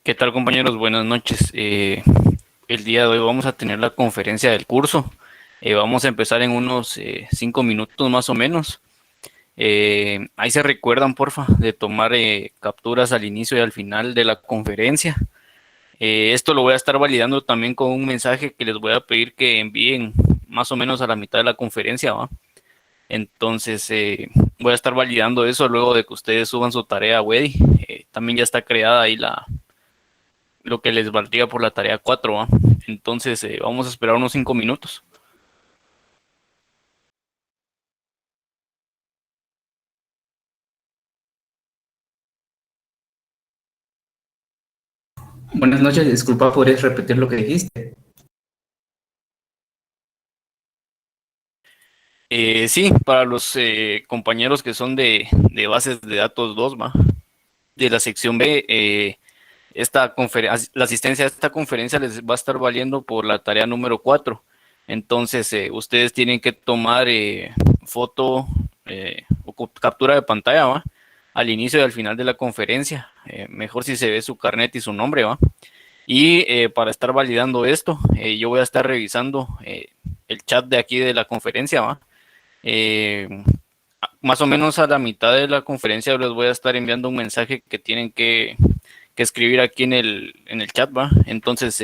¿Qué tal, compañeros? Buenas noches. El día de hoy vamos a tener la conferencia del curso. Vamos a empezar en unos 5 minutos más o menos. Ahí se recuerdan, porfa, de tomar capturas al inicio y al final de la conferencia. Esto lo voy a estar validando también con un mensaje que les voy a pedir que envíen más o menos a la mitad de la conferencia, ¿va? Entonces, voy a estar validando eso luego de que ustedes suban su tarea a Wedi. También ya está creada ahí lo que les valdría por la tarea 4, ¿va? Entonces, vamos a esperar unos 5 minutos. Buenas noches, disculpa, ¿podrías repetir lo que dijiste? Sí, para los compañeros que son de bases de datos 2, ¿va? De la sección B, la asistencia a esta conferencia les va a estar valiendo por la tarea número 4. Entonces, ustedes tienen que tomar foto o captura de pantalla, ¿va? Al inicio y al final de la conferencia. Mejor si se ve su carnet y su nombre, ¿va? Y para estar validando esto, yo voy a estar revisando el chat de aquí de la conferencia, ¿va? Eh, Más o menos a la mitad de la conferencia les voy a estar enviando un mensaje que tienen que escribir aquí en el chat, ¿va? Entonces,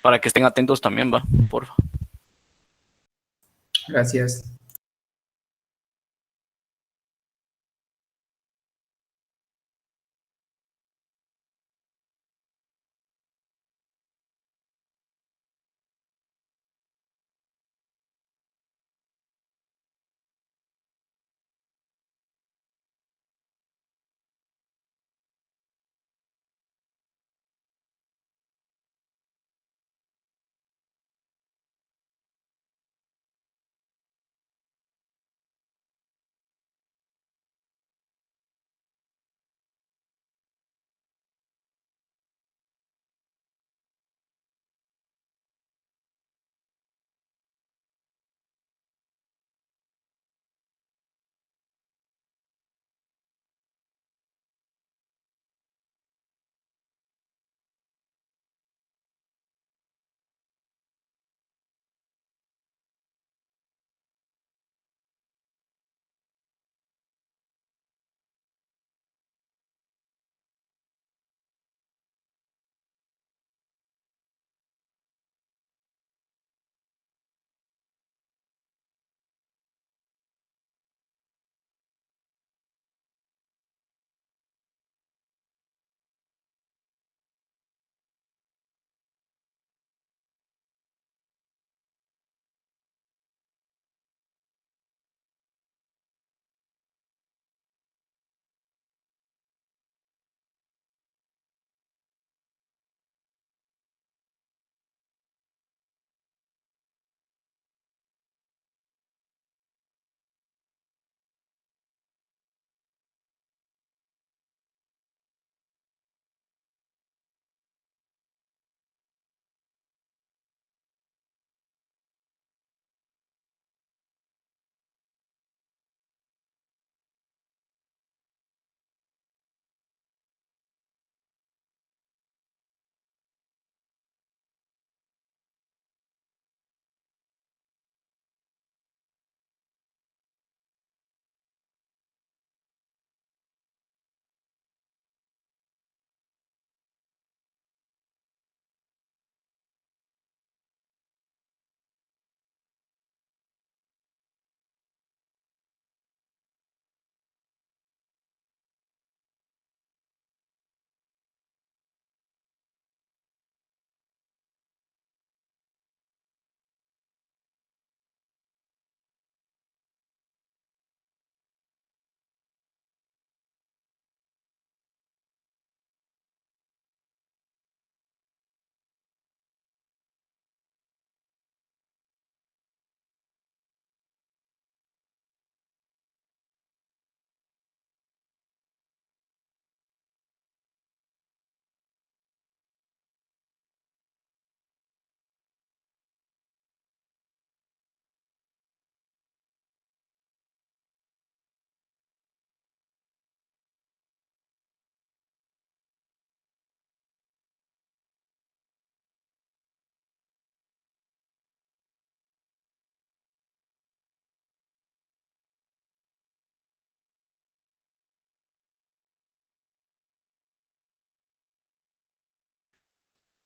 para que estén atentos también, ¿va? Por favor. Gracias.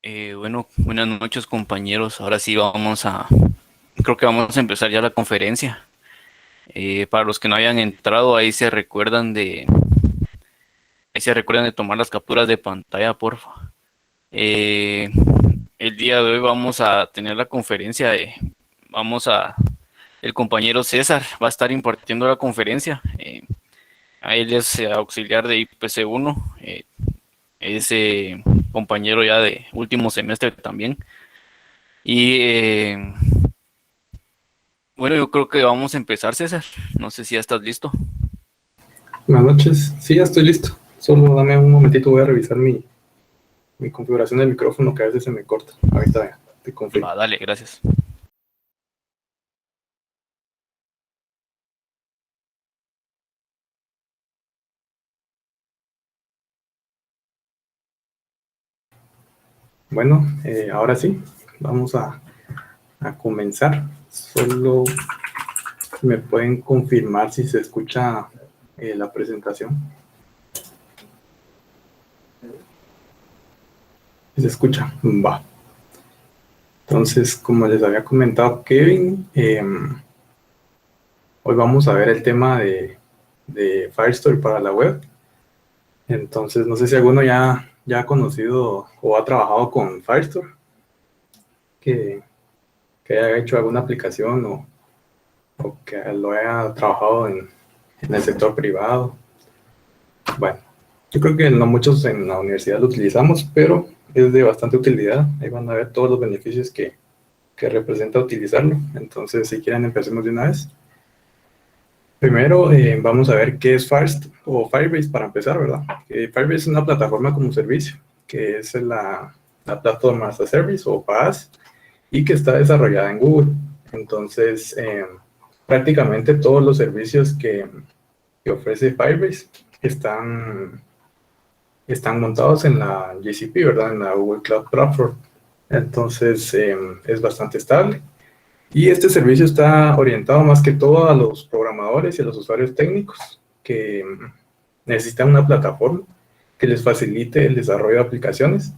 Bueno, buenas noches compañeros. Ahora sí creo que vamos a empezar ya la conferencia. Para los que no hayan entrado, ahí se recuerdan de tomar las capturas de pantalla, porfa. Eh, el día de hoy vamos a tener la conferencia vamos a, el compañero César va a estar impartiendo la conferencia. A él es auxiliar de IPC1, es compañero ya de último semestre también. Y bueno, yo creo que vamos a empezar, César. No sé si ya estás listo. Buenas noches. Sí, ya estoy listo. Solo dame un momentito, voy a revisar mi configuración del micrófono que a veces se me corta. Ahorita te confirmo. Va, dale, gracias. Bueno, ahora sí, vamos a comenzar. Solo me pueden confirmar si se escucha la presentación. Si se escucha, va. Entonces, como les había comentado Kevin, hoy vamos a ver el tema de Firestore para la web. Entonces, no sé si alguno ya ha conocido o ha trabajado con Firestore, que haya hecho alguna aplicación o que lo haya trabajado en el sector privado. Bueno, yo creo que no muchos en la universidad lo utilizamos, pero es de bastante utilidad. Ahí van a ver todos los beneficios que representa utilizarlo. Entonces, si quieren, empecemos de una vez. Primero, vamos a ver qué es Firestore o Firebase para empezar, ¿verdad? Firebase es una plataforma como servicio, que es la plataforma as a service o PaaS, y que está desarrollada en Google. Entonces, prácticamente todos los servicios que ofrece Firebase están montados en la GCP, ¿verdad? En la Google Cloud Platform. Entonces, es bastante estable. Y este servicio está orientado más que todo a los programadores y a los usuarios técnicos que necesitan una plataforma que les facilite el desarrollo de aplicaciones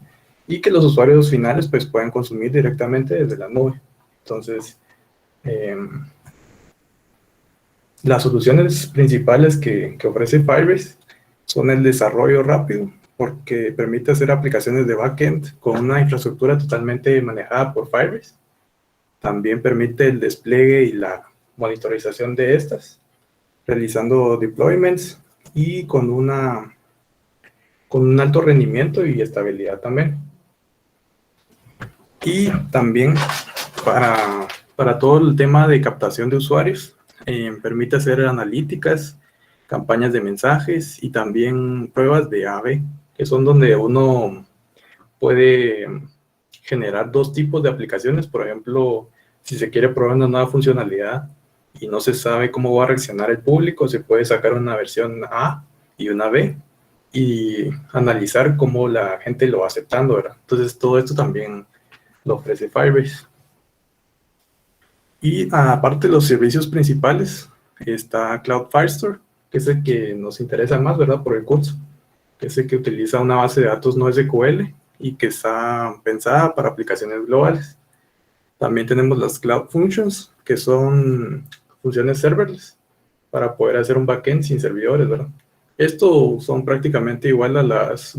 y que los usuarios finales pues puedan consumir directamente desde la nube. Entonces, las soluciones principales que ofrece Firebase son el desarrollo rápido, porque permite hacer aplicaciones de backend con una infraestructura totalmente manejada por Firebase. También permite el despliegue y la monitorización de estas, realizando deployments y con un alto rendimiento y estabilidad también. Y también para todo el tema de captación de usuarios, permite hacer analíticas, campañas de mensajes y también pruebas de A/B, que son donde uno puede generar dos tipos de aplicaciones. Por ejemplo, si se quiere probar una nueva funcionalidad y no se sabe cómo va a reaccionar el público, se puede sacar una versión A y una B y analizar cómo la gente lo va aceptando, ¿verdad? Entonces, todo esto también lo ofrece Firebase. Y aparte de los servicios principales, está Cloud Firestore, que es el que nos interesa más, ¿verdad? Por el curso, que es el que utiliza una base de datos no SQL y que está pensada para aplicaciones globales. También tenemos las Cloud Functions, que son funciones serverless para poder hacer un backend sin servidores, ¿verdad? Esto son prácticamente igual a las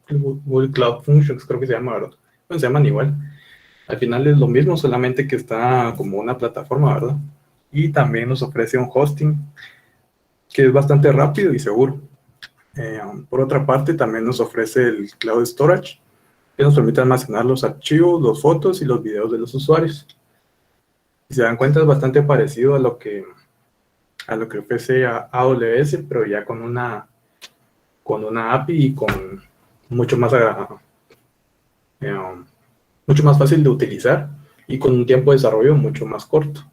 Google Cloud Functions, creo que se llama, ¿verdad? Bueno, se llaman igual. Al final es lo mismo, solamente que está como una plataforma, ¿verdad? Y también nos ofrece un hosting que es bastante rápido y seguro. Por otra parte, también nos ofrece el Cloud Storage, que nos permite almacenar los archivos, las fotos y los videos de los usuarios. Si se dan cuenta, es bastante parecido a lo que ofrece AWS, pero ya con una API y con mucho más, mucho más fácil de utilizar y con un tiempo de desarrollo mucho más corto.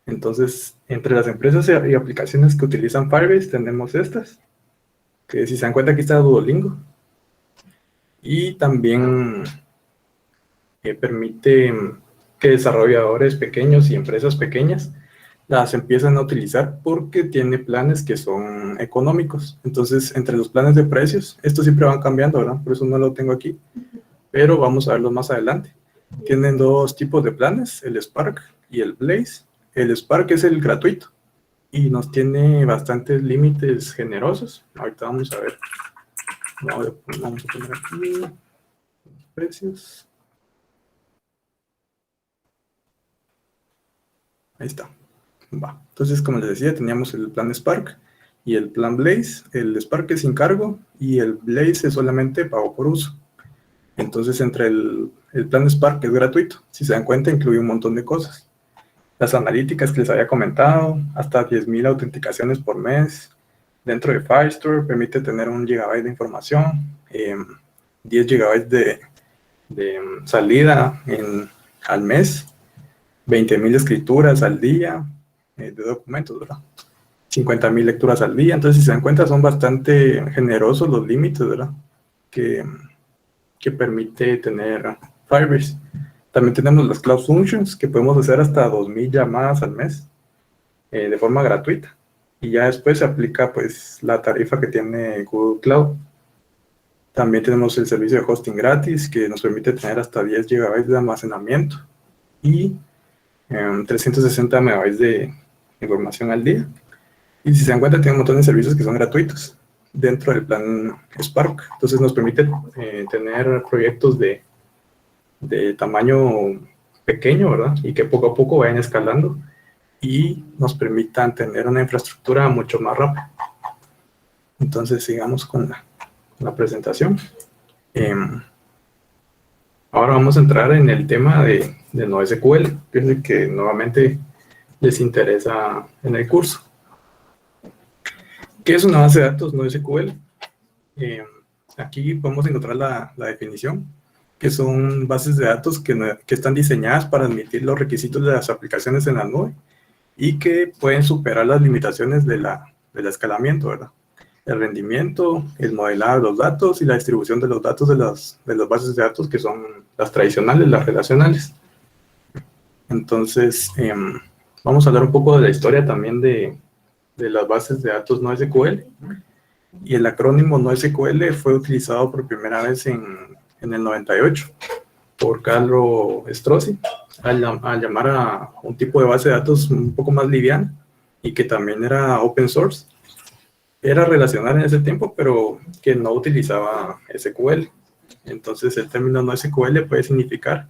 Entonces, entre las empresas y aplicaciones que utilizan Firebase tenemos estas, que si se dan cuenta aquí está Duolingo, y también permite que desarrolladores pequeños y empresas pequeñas las empiezan a utilizar porque tiene planes que son económicos. Entonces, entre los planes de precios, estos siempre van cambiando, ¿verdad? Por eso no lo tengo aquí, pero vamos a verlos más adelante. Tienen dos tipos de planes, el Spark y el Blaze. El Spark es el gratuito y nos tiene bastantes límites generosos. Ahorita vamos a ver. Vamos a poner aquí los precios. Ahí está. Va. Entonces, como les decía, teníamos el plan Spark y el plan Blaze. El Spark es sin cargo y el Blaze es solamente pago por uso. Entonces, entre el plan Spark es gratuito. Si se dan cuenta, incluye un montón de cosas. Las analíticas que les había comentado, hasta 10,000 autenticaciones por mes. Dentro de Firestore permite tener 1 GB de información, 10 GB de salida al mes, 20,000 escrituras al día de documentos, ¿verdad? 50,000 lecturas al día. Entonces, si se dan cuenta, son bastante generosos los límites, ¿verdad? Que permite tener Firebase. También tenemos las Cloud Functions, que podemos hacer hasta 2,000 llamadas al mes de forma gratuita. Y ya después se aplica pues la tarifa que tiene Google Cloud. También tenemos el servicio de hosting gratis, que nos permite tener hasta 10 GB de almacenamiento y 360 MB de información al día. Y si se dan cuenta, tiene un montón de servicios que son gratuitos dentro del plan Spark. Entonces nos permite tener proyectos de tamaño pequeño, ¿verdad? Y que poco a poco vayan escalando y nos permitan tener una infraestructura mucho más rápida. Entonces sigamos con la presentación. Ahora vamos a entrar en el tema de NoSQL, que es el que nuevamente les interesa en el curso. ¿Qué es una base de datos NoSQL? Aquí podemos encontrar la definición, que son bases de datos que están diseñadas para admitir los requisitos de las aplicaciones en la nube y que pueden superar las limitaciones del escalamiento, ¿verdad? El rendimiento, el modelado de los datos y la distribución de los datos de las bases de datos, que son las tradicionales, las relacionales. Entonces, vamos a hablar un poco de la historia también de las bases de datos NoSQL. Y el acrónimo NoSQL fue utilizado por primera vez en el 98 por Carlo Strozzi al llamar a un tipo de base de datos un poco más liviana y que también era open source. Era relacional en ese tiempo, pero que no utilizaba SQL. Entonces el término NoSQL puede significar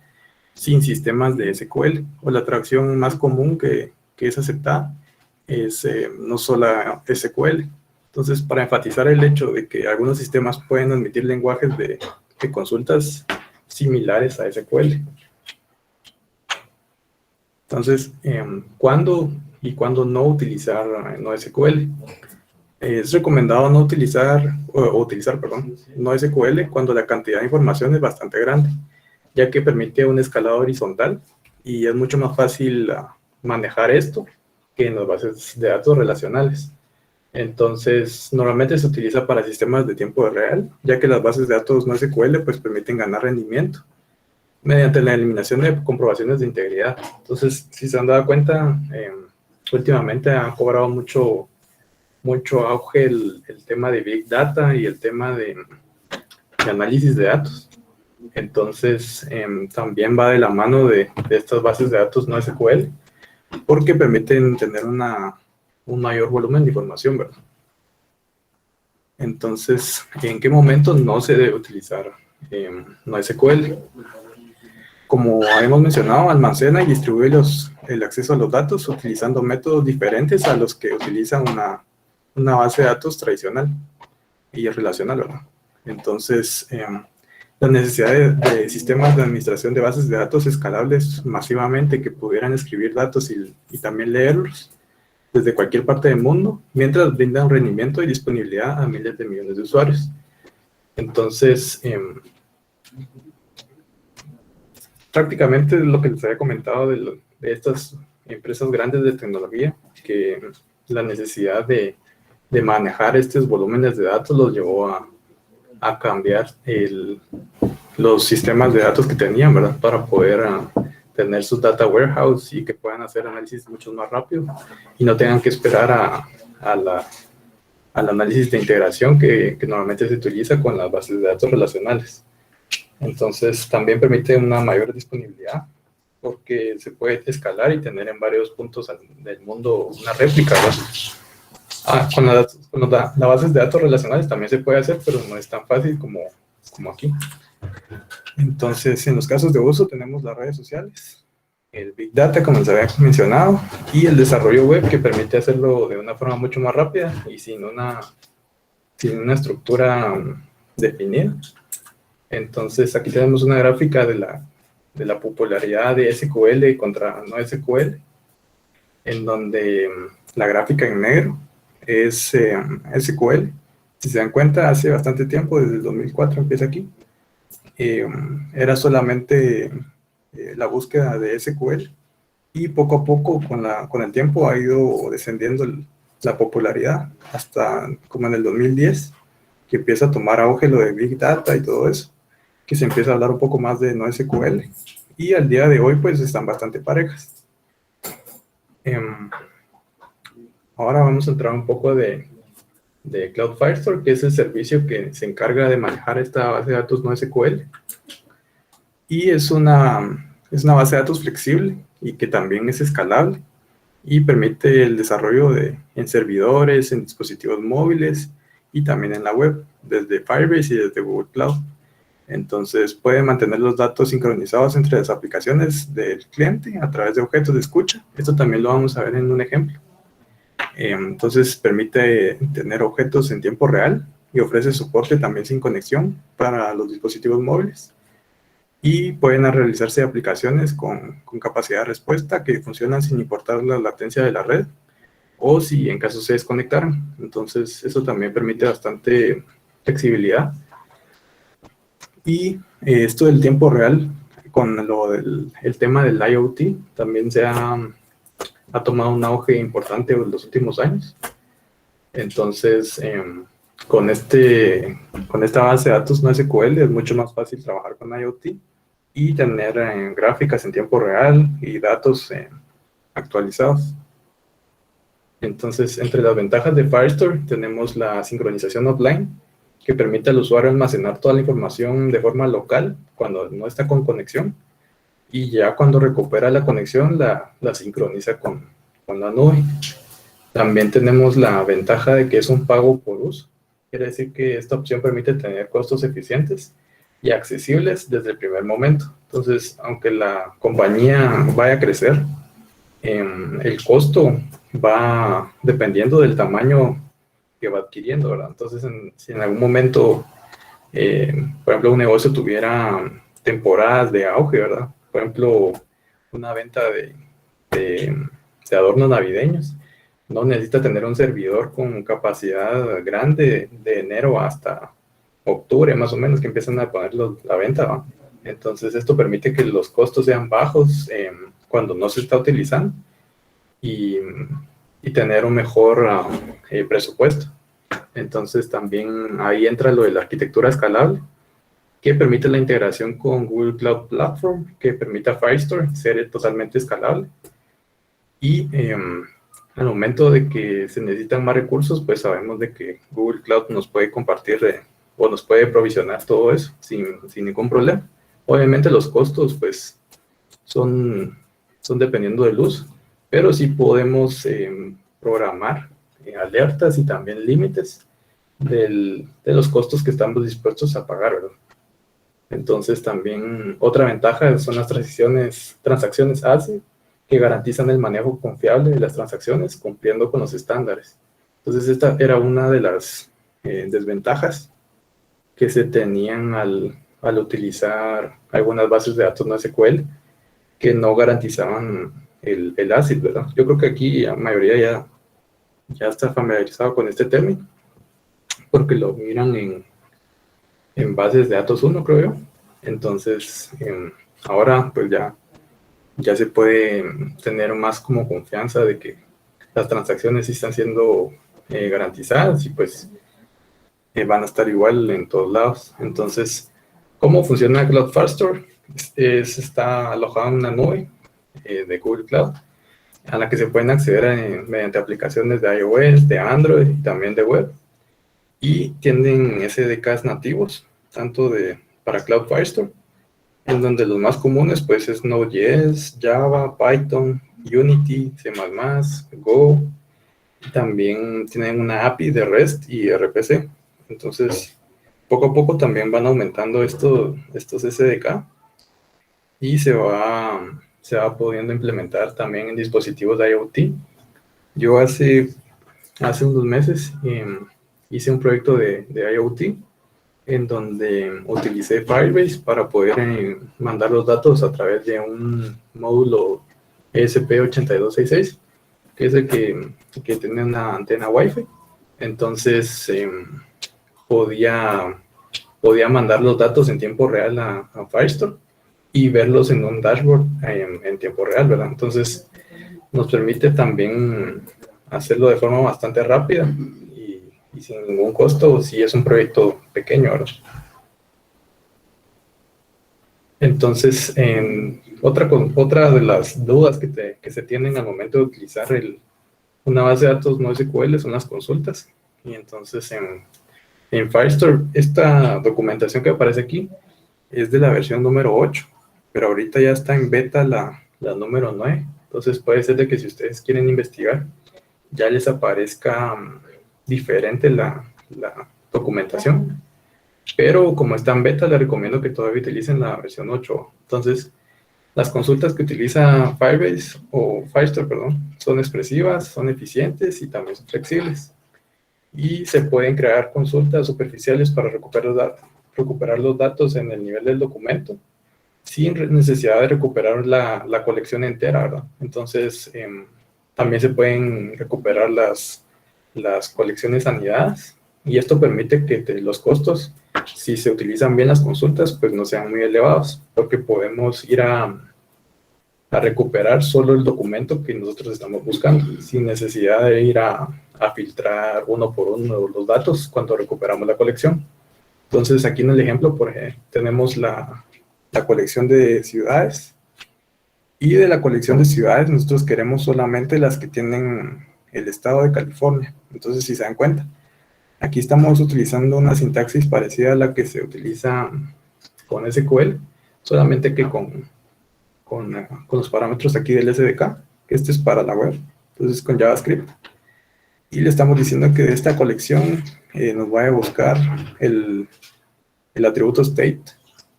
sin sistemas de SQL, o la traducción más común que es aceptada es no solo SQL. Entonces, para enfatizar el hecho de que algunos sistemas pueden admitir lenguajes de consultas similares a SQL. Entonces, ¿cuándo y cuándo no utilizar NoSQL? Es recomendado no utilizar, NoSQL cuando la cantidad de información es bastante grande, ya que permite un escalado horizontal y es mucho más fácil manejar esto que en las bases de datos relacionales. Entonces, normalmente se utiliza para sistemas de tiempo real, ya que las bases de datos NoSQL pues permiten ganar rendimiento mediante la eliminación de comprobaciones de integridad. Entonces, si se han dado cuenta, últimamente ha cobrado mucho auge el tema de Big Data y el tema de análisis de datos. Entonces, también va de la mano de estas bases de datos NoSQL, porque permiten tener un mayor volumen de información, ¿verdad? Entonces, ¿en qué momento no se debe utilizar NoSQL? Como hemos mencionado, almacena y distribuye el acceso a los datos utilizando métodos diferentes a los que utiliza una base de datos tradicional y relacional, ¿verdad? Entonces, la necesidad de sistemas de administración de bases de datos escalables masivamente que pudieran escribir datos y también leerlos desde cualquier parte del mundo, mientras brindan rendimiento y disponibilidad a miles de millones de usuarios. Entonces, prácticamente es lo que les había comentado de estas empresas grandes de tecnología, que la necesidad de manejar estos volúmenes de datos los llevó a cambiar los sistemas de datos que tenían, ¿verdad? Para poder tener sus data warehouse y que puedan hacer análisis mucho más rápido y no tengan que esperar al análisis de integración que normalmente se utiliza con las bases de datos relacionales. Entonces, también permite una mayor disponibilidad porque se puede escalar y tener en varios puntos del mundo una réplica, ¿no? Con las bases de datos relacionales también se puede hacer, pero no es tan fácil como aquí. Entonces, en los casos de uso tenemos las redes sociales, el Big Data, como les había mencionado, y el desarrollo web, que permite hacerlo de una forma mucho más rápida y sin una estructura definida. Entonces, aquí tenemos una gráfica de la popularidad de SQL contra no SQL, en donde la gráfica en negro es SQL. Si se dan cuenta, hace bastante tiempo, desde el 2004 empieza aquí, era solamente la búsqueda de SQL y poco a poco con el tiempo ha ido descendiendo la popularidad hasta como en el 2010, que empieza a tomar auge lo de Big Data y todo eso, que se empieza a hablar un poco más de NoSQL y al día de hoy pues están bastante parejas. Ahora vamos a entrar un poco de Cloud Firestore, que es el servicio que se encarga de manejar esta base de datos NoSQL. Y es una base de datos flexible y que también es escalable y permite el desarrollo en servidores, en dispositivos móviles y también en la web, desde Firebase y desde Google Cloud. Entonces puede mantener los datos sincronizados entre las aplicaciones del cliente a través de objetos de escucha. Esto también lo vamos a ver en un ejemplo. Entonces permite tener objetos en tiempo real y ofrece soporte también sin conexión para los dispositivos móviles. Y pueden realizarse aplicaciones con capacidad de respuesta que funcionan sin importar la latencia de la red o si en caso se desconectaran. Entonces eso también permite bastante flexibilidad. Y esto del tiempo real con el tema del IoT también ha tomado un auge importante en los últimos años. Entonces, con esta base de datos NoSQL es mucho más fácil trabajar con IoT y tener gráficas en tiempo real y datos actualizados. Entonces, entre las ventajas de Firestore tenemos la sincronización offline, que permite al usuario almacenar toda la información de forma local cuando no está con conexión, y ya cuando recupera la conexión la sincroniza con la nube. También tenemos la ventaja de que es un pago por uso. Quiere decir que esta opción permite tener costos eficientes y accesibles desde el primer momento. Entonces, aunque la compañía vaya a crecer, el costo va dependiendo del tamaño que va adquiriendo, ¿verdad? Entonces, si en algún momento, por ejemplo, un negocio tuviera temporadas de auge, ¿verdad? Por ejemplo, una venta de adornos navideños, no necesita tener un servidor con capacidad grande de enero hasta octubre, más o menos, que empiezan a poner la venta, ¿va? Entonces, esto permite que los costos sean bajos cuando no se está utilizando y tener un mejor presupuesto. Entonces, también ahí entra lo de la arquitectura escalable, que permite la integración con Google Cloud Platform, que permite a Firestore ser totalmente escalable. Y al momento de que se necesitan más recursos, pues sabemos de que Google Cloud nos puede compartir o nos puede provisionar todo eso sin ningún problema. Obviamente los costos pues son dependiendo del uso, pero sí podemos programar alertas y también límites de los costos que estamos dispuestos a pagar, ¿verdad? Entonces también otra ventaja son las transacciones ACID, que garantizan el manejo confiable de las transacciones cumpliendo con los estándares. Entonces esta era una de las desventajas que se tenían al utilizar algunas bases de datos NoSQL que no garantizaban el ACID, ¿verdad? Yo creo que aquí la mayoría ya está familiarizado con este término, porque lo miran en bases de datos 1, creo yo. Entonces, ahora pues ya se puede tener más como confianza de que las transacciones sí están siendo garantizadas y pues van a estar igual en todos lados. Entonces, ¿cómo funciona Cloud Firestore? Está alojado en una nube de Google Cloud, a la que se pueden acceder mediante aplicaciones de iOS, de Android y también de web. Y tienen SDKs nativos, tanto para Cloud Firestore, en donde los más comunes pues es Node.js, Java, Python, Unity, C++, Go. También tienen una API de REST y RPC. Entonces, poco a poco también van aumentando estos SDK y se va pudiendo implementar también en dispositivos de IoT. Yo hace unos meses hice un proyecto de IoT en donde utilicé Firebase para poder mandar los datos a través de un módulo ESP8266, que es el que tiene una antena Wi-Fi. Entonces podía mandar los datos en tiempo real a Firestore y verlos en un dashboard en tiempo real, ¿verdad? Entonces nos permite también hacerlo de forma bastante rápida y sin ningún costo si es un proyecto pequeño, ¿verdad? Entonces, otra de las dudas que se tienen al momento de utilizar una base de datos NoSQL son las consultas. Y entonces en Firestore, esta documentación que aparece aquí es de la versión número 8, pero ahorita ya está en beta la número 9. Entonces puede ser de que si ustedes quieren investigar, ya les aparezca diferente la documentación. Pero como está en beta, les recomiendo que todavía utilicen la versión 8. Entonces, las consultas que utiliza Firestore, son expresivas, son eficientes y también son flexibles. Y se pueden crear consultas superficiales para recuperar los datos en el nivel del documento, sin necesidad de recuperar la colección entera, ¿verdad? Entonces, también se pueden recuperar las colecciones anidadas, y esto permite que los costos, si se utilizan bien las consultas, pues no sean muy elevados, porque podemos ir a recuperar solo el documento que nosotros estamos buscando, sin necesidad de ir a filtrar uno por uno los datos cuando recuperamos la colección. Entonces, aquí en el ejemplo, por ejemplo, tenemos la colección de ciudades, y de la colección de ciudades nosotros queremos solamente las que tienen el estado de California. Entonces, si se dan cuenta, aquí estamos utilizando una sintaxis parecida a la que se utiliza con SQL, solamente que con los parámetros aquí del SDK, que este es para la web, entonces con JavaScript. Y le estamos diciendo que de esta colección nos vaya a buscar el atributo state,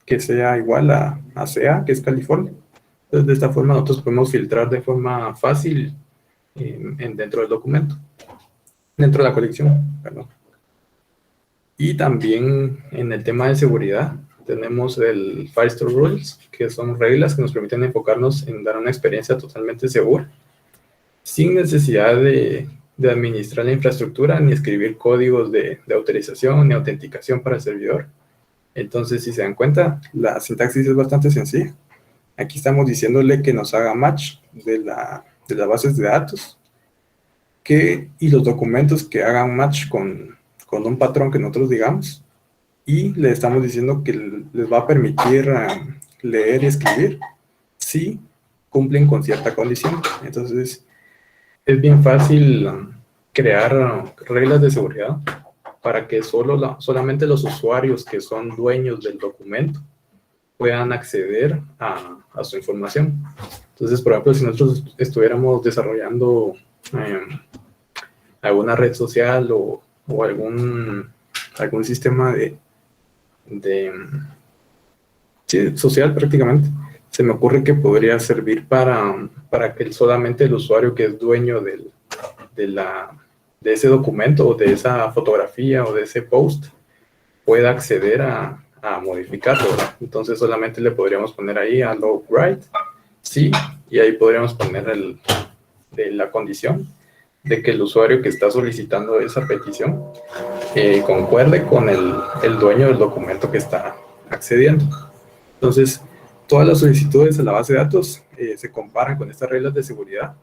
que sea igual a CA, que es California. Entonces, de esta forma nosotros podemos filtrar de forma fácil dentro del documento, dentro de la colección, perdón. Y también en el tema de seguridad tenemos el Firestore Rules, que son reglas que nos permiten enfocarnos en dar una experiencia totalmente segura, sin necesidad de administrar la infraestructura, ni escribir códigos de autorización, ni autenticación para el servidor. Entonces, si se dan cuenta, la sintaxis es bastante sencilla. Aquí estamos diciéndole que nos haga match de las bases de datos, y los documentos que hagan match con un patrón que nosotros digamos, y le estamos diciendo que les va a permitir leer y escribir si cumplen con cierta condición. Entonces, es bien fácil crear reglas de seguridad para que solamente los usuarios que son dueños del documento puedan acceder a su información. Entonces, por ejemplo, si nosotros estuviéramos desarrollando alguna red social o algún sistema social prácticamente, se me ocurre que podría servir para que solamente el usuario que es dueño de ese documento o de esa fotografía o de ese post pueda acceder a modificarlo, ¿verdad? Entonces solamente le podríamos poner ahí a allow write, sí, y ahí podríamos poner la condición de que el usuario que está solicitando esa petición concuerde con el dueño del documento que está accediendo. Entonces, todas las solicitudes a la base de datos se comparan con estas reglas de seguridad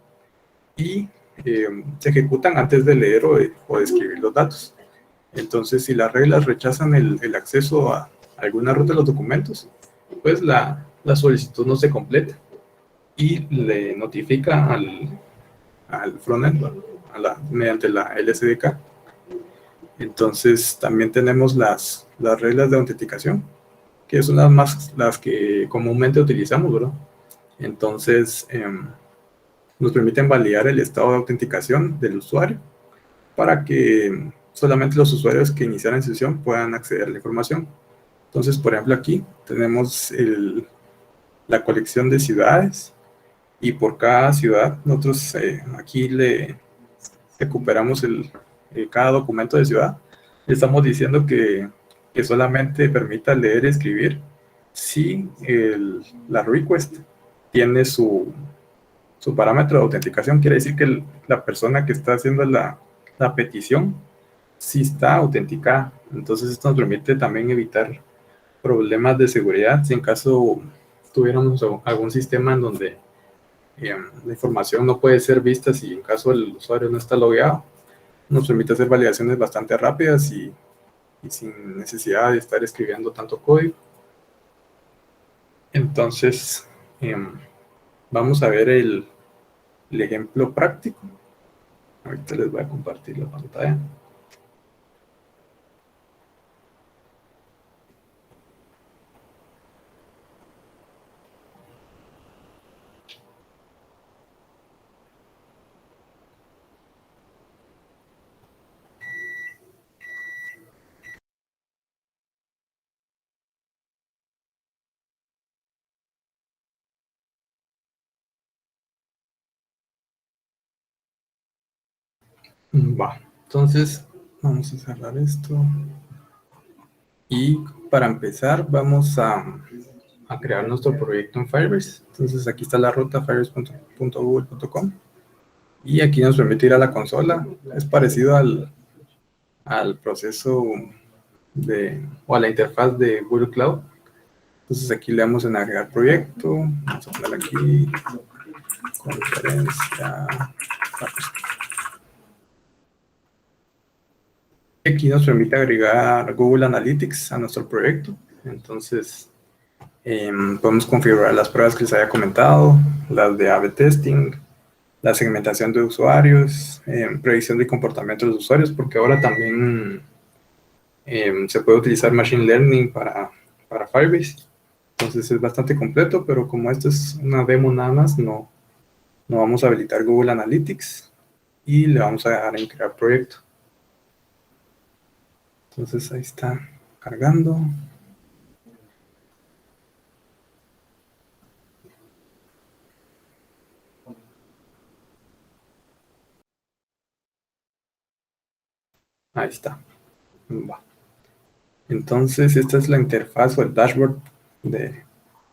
y se ejecutan antes de leer o de escribir los datos. Entonces, si las reglas rechazan el acceso a alguna ruta de los documentos, pues la la solicitud no se completa y le notifica al frontend mediante la LSDK. Entonces también tenemos las reglas de autenticación, que son las que comúnmente utilizamos, ¿verdad? Entonces nos permiten validar el estado de autenticación del usuario para que solamente los usuarios que iniciaran sesión puedan acceder a la información. Entonces, por ejemplo, aquí tenemos la colección de ciudades y por cada ciudad nosotros aquí le recuperamos cada documento de ciudad. Estamos diciendo que solamente permita leer y escribir si la request tiene su parámetro de autenticación. Quiere decir que la persona que está haciendo la petición sí está autenticada. Entonces esto nos permite también evitar problemas de seguridad si en caso tuviéramos algún sistema en donde la información no puede ser vista si en caso el usuario no está logueado. Nos permite hacer validaciones bastante rápidas y sin necesidad de estar escribiendo tanto código. Entonces, vamos a ver el ejemplo práctico. Ahorita les voy a compartir la pantalla. Va, entonces vamos a cerrar esto. Y para empezar vamos a crear nuestro proyecto en Firebase. Entonces aquí está la ruta firebase.google.com y aquí nos permite ir a la consola. Es parecido al proceso o a la interfaz de Google Cloud. Entonces aquí le damos en agregar proyecto. Vamos a poner aquí conferencia. Aquí nos permite agregar Google Analytics a nuestro proyecto. Entonces podemos configurar las pruebas que les había comentado, las de A/B testing, la segmentación de usuarios, predicción de comportamiento de los usuarios, porque ahora también se puede utilizar Machine Learning para Firebase. Entonces es bastante completo, pero como esto es una demo nada más, no vamos a habilitar Google Analytics y le vamos a dejar en crear proyecto. Entonces ahí está cargando. Ahí está. Va. Entonces esta es la interfaz o el dashboard de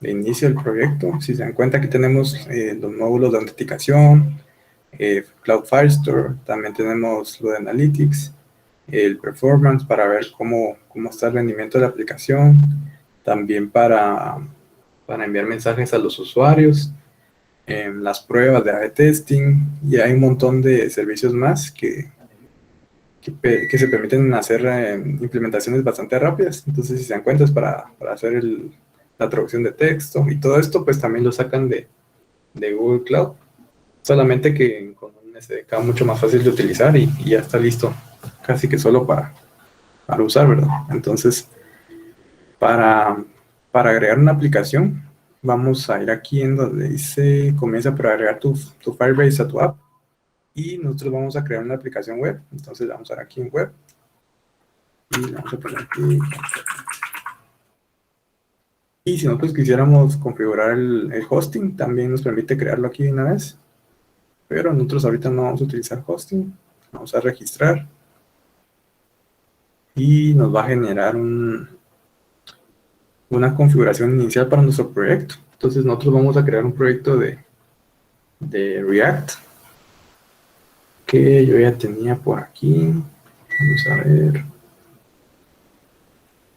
inicio del proyecto. Si se dan cuenta, aquí tenemos los módulos de autenticación, Cloud Firestore, también tenemos lo de Analytics, el Performance para ver cómo está el rendimiento de la aplicación, también para enviar mensajes a los usuarios, las pruebas de A/B testing, y hay un montón de servicios más que se permiten hacer implementaciones bastante rápidas. Entonces, si se dan cuenta, es para hacer la traducción de texto, y todo esto pues también lo sacan de Google Cloud, solamente que con un SDK mucho más fácil de utilizar y ya está listo, casi que solo para usar, ¿verdad? Entonces, para agregar una aplicación, vamos a ir aquí en donde dice comienza por agregar tu Firebase a tu app, y nosotros vamos a crear una aplicación web. Entonces vamos a dar aquí en web y vamos a poner aquí. Y si nosotros quisiéramos configurar el hosting, también nos permite crearlo aquí de una vez, pero nosotros ahorita no vamos a utilizar hosting. Vamos a registrar y nos va a generar una configuración inicial para nuestro proyecto. Entonces nosotros vamos a crear un proyecto de React que yo ya tenía por aquí. Vamos a ver.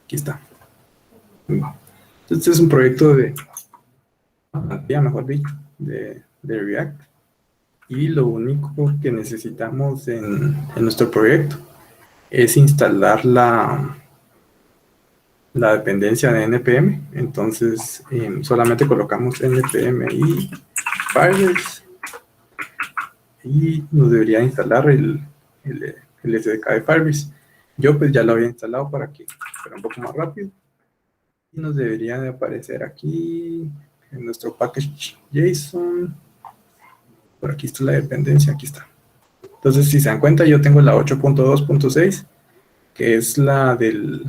Aquí está. Este es un proyecto mejor dicho, de React. Y lo único que necesitamos en nuestro proyecto es instalar la la dependencia de npm. Entonces solamente colocamos npm y Firebase y nos debería instalar el SDK de Firebase. Yo pues ya lo había instalado para que fuera un poco más rápido. Y nos debería de aparecer aquí en nuestro package JSON. Por aquí está la dependencia, aquí está. Entonces, si se dan cuenta, yo tengo la 8.2.6, que es la de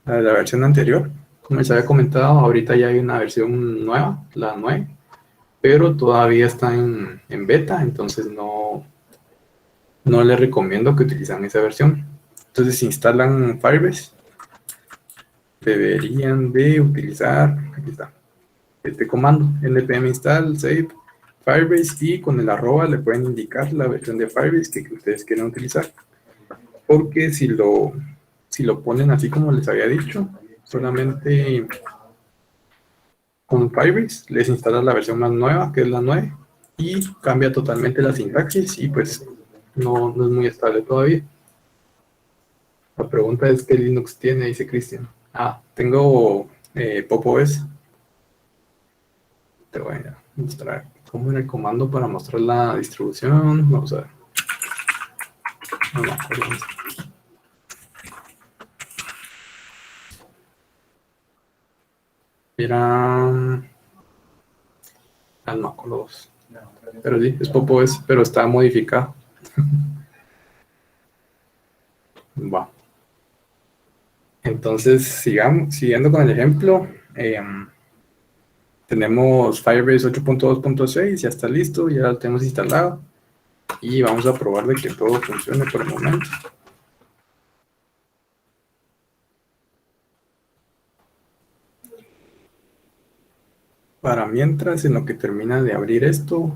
la versión anterior. Como les había comentado, ahorita ya hay una versión nueva, la 9, pero todavía está en beta, entonces no les recomiendo que utilicen esa versión. Entonces, si instalan Firebase, deberían de utilizar, aquí está, este comando, npm install save Firebase, y con el arroba le pueden indicar la versión de Firebase que ustedes quieren utilizar. Porque si lo ponen así como les había dicho, solamente con Firebase les instala la versión más nueva, que es la 9, y cambia totalmente la sintaxis y pues no es muy estable todavía. La pregunta es: ¿qué Linux tiene? Dice Cristian. Tengo Pop! OS. Te voy a mostrar cómo era el comando para mostrar la distribución. Vamos a ver. No me acuerdo. Era Almaco 2. Pero sí, es Pop! OS, pero está modificado. Va. Entonces, siguiendo con el ejemplo. Tenemos Firebase 8.2.6, ya está listo, ya lo tenemos instalado. Y vamos a probar de que todo funcione por el momento. Para mientras, en lo que termina de abrir esto,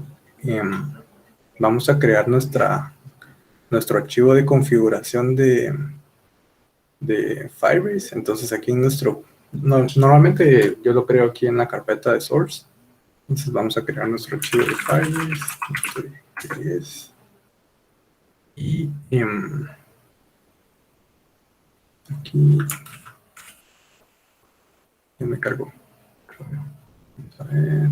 vamos a crear nuestro archivo de configuración de Firebase. Entonces aquí en normalmente yo lo creo aquí en la carpeta de source. Entonces vamos a crear nuestro archivo de Firebase. Y aquí ya me cargó. Vamos a ver.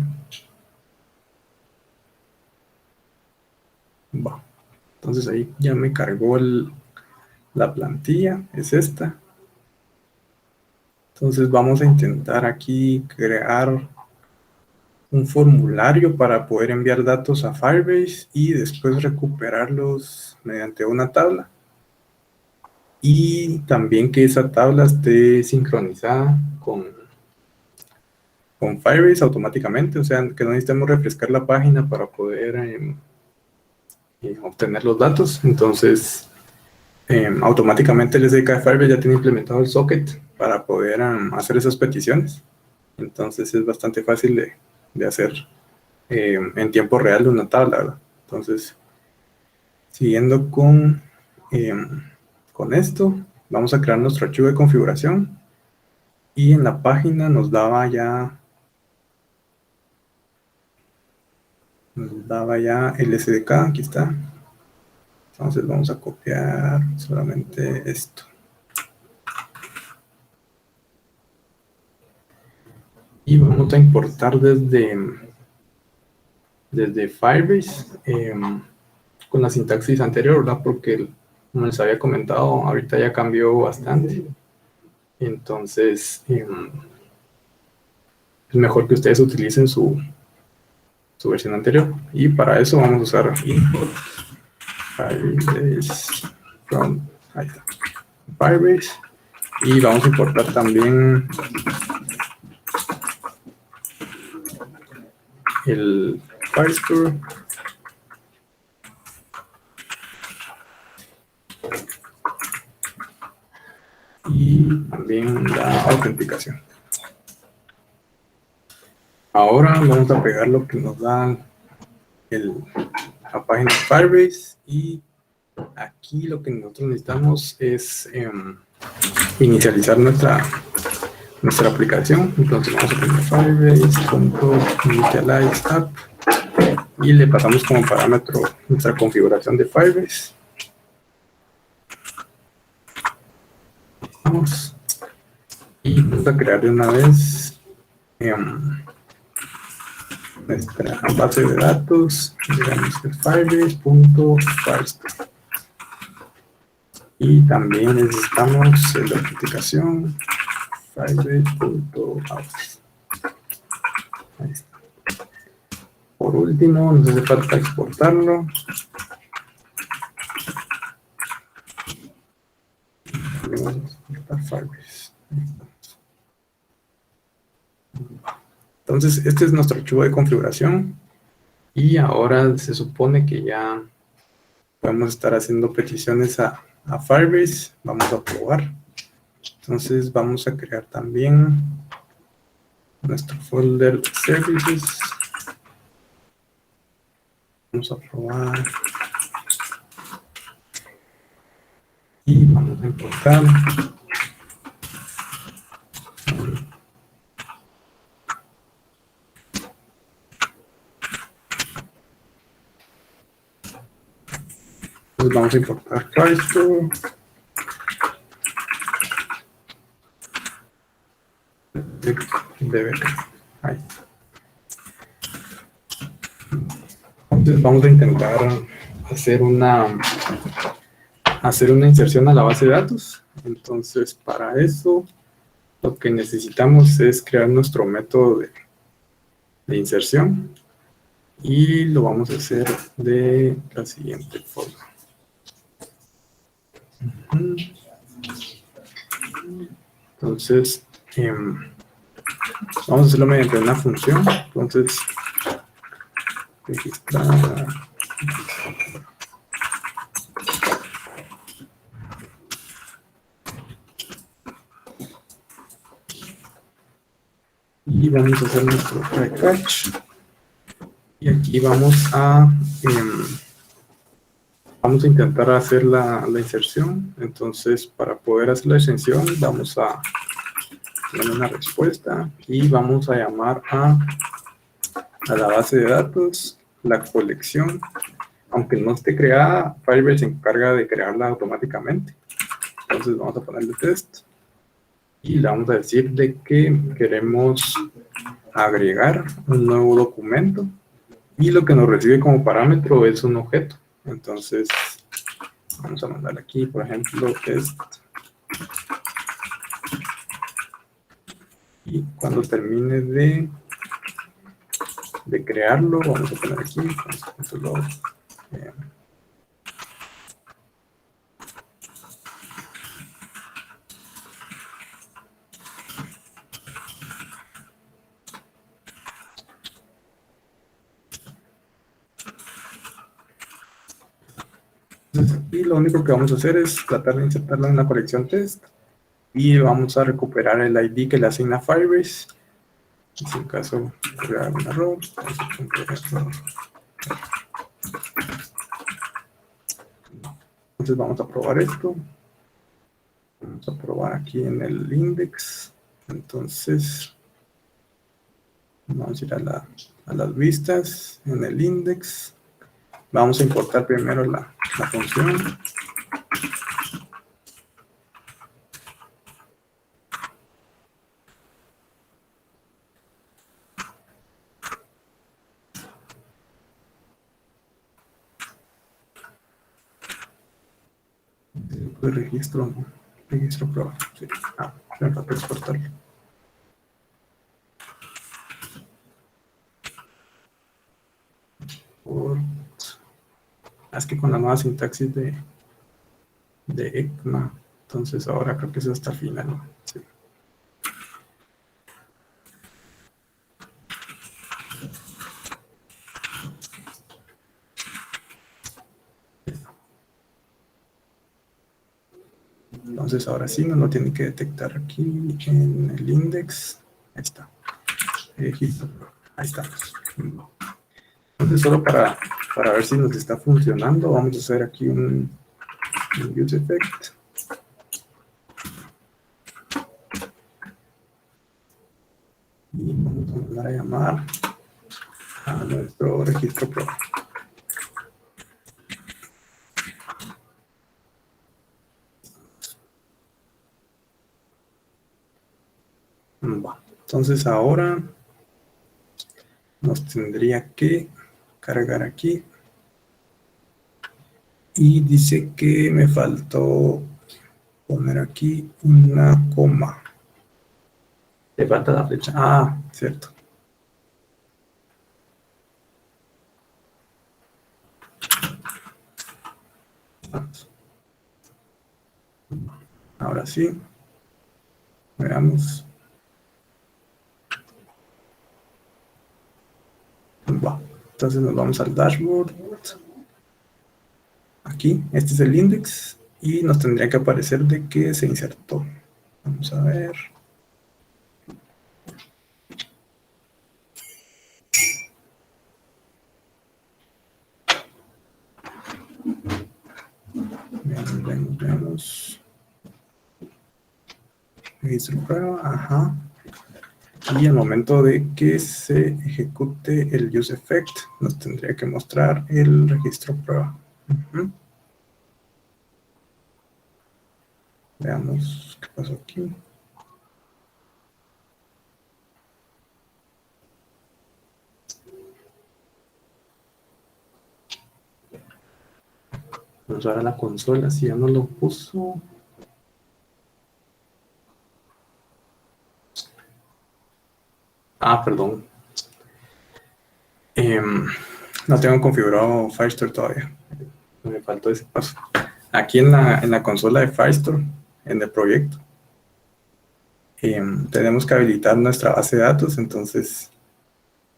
Va. Entonces ahí ya me cargó la plantilla, es esta. Entonces vamos a intentar aquí crear un formulario para poder enviar datos a Firebase y después recuperarlos mediante una tabla. Y también que esa tabla esté sincronizada con Firebase automáticamente, o sea, que no necesitemos refrescar la página para poder obtener los datos. Entonces, automáticamente el SDK de Firebase ya tiene implementado el socket para poder hacer esas peticiones. Entonces es bastante fácil de hacer en tiempo real una tabla, ¿verdad? Entonces, siguiendo con esto, vamos a crear nuestro archivo de configuración. Y en la página nos daba ya el SDK, aquí está. Entonces vamos a copiar solamente esto. Y vamos a importar desde Firebase con la sintaxis anterior, ¿verdad? Porque, como les había comentado, ahorita ya cambió bastante. Entonces, es mejor que ustedes utilicen su versión anterior. Y para eso vamos a usar import Firebase from Firebase. Y vamos a importar también el Firestore. Y también la autenticación. Ahora vamos a pegar lo que nos da la página de Firebase, y aquí lo que nosotros necesitamos es inicializar nuestra aplicación. Entonces vamos a poner Firebase.initialize app y le pasamos como parámetro nuestra configuración de Firebase. Vamos. Y vamos a crear de una vez nuestra base de datos, digamos que firebase.firestore. Y también necesitamos la autenticación firebase.out. Ahí está. Por último, nos hace falta exportarlo. Vamos a exportar Firebase. Entonces, este es nuestro archivo de configuración. Y ahora se supone que ya podemos estar haciendo peticiones a Firebase. Vamos a probar. Entonces, vamos a crear también nuestro folder services. Vamos a probar. Y vamos a importar. Entonces vamos a importar Firestore. Ahí. Entonces vamos a intentar hacer una inserción a la base de datos. Entonces para eso lo que necesitamos es crear nuestro método de inserción y lo vamos a hacer de la siguiente forma. Entonces vamos a hacerlo mediante una función. Entonces registrar. Y vamos a hacer nuestro try catch. Y aquí vamos a intentar hacer la inserción. Entonces, para poder hacer la inserción, vamos a dar una respuesta y vamos a llamar a la base de datos, la colección. Aunque no esté creada, Firebase se encarga de crearla automáticamente. Entonces, vamos a ponerle test. Y le vamos a decir de que queremos agregar un nuevo documento. Y lo que nos recibe como parámetro es un objeto. Entonces, vamos a mandar aquí, por ejemplo, test. Y cuando termine de crearlo, vamos a poner aquí. Y lo único que vamos a hacer es tratar de insertarlo en la colección test y vamos a recuperar el ID que le asigna Firebase. En este caso, crear un error. Entonces vamos a probar esto. Vamos a probar aquí en el index. Entonces, vamos a ir a las vistas en el index. Vamos a importar primero la función. Registro prueba. Sí. Me falta exportarlo. Es que con la nueva sintaxis de ECMA, entonces ahora creo que es hasta el final, ¿no? Sí. Entonces ahora sí nos lo tiene que detectar aquí en el index. Ahí está. Ahí estamos. Entonces solo para ver si nos está funcionando, vamos a hacer aquí un use effect. Y vamos a mandar a llamar a nuestro registro pro. Va. Entonces ahora nos tendría que cargar aquí. Y dice que me faltó poner aquí una coma. Le falta la flecha. Ah, cierto. Ahora sí. Veamos. Va. Entonces nos vamos al dashboard. Aquí, este es el index. Y nos tendría que aparecer de que se insertó. Vamos a ver. Veamos. Registro prueba, ajá. Y al momento de que se ejecute el use effect, nos tendría que mostrar el registro prueba. Veamos qué pasó aquí. Vamos a ver a la consola si ya no lo puso. Ah, perdón. No tengo configurado Firestore todavía. Me faltó ese paso. Aquí en la consola de Firestore, en el proyecto, tenemos que habilitar nuestra base de datos. Entonces,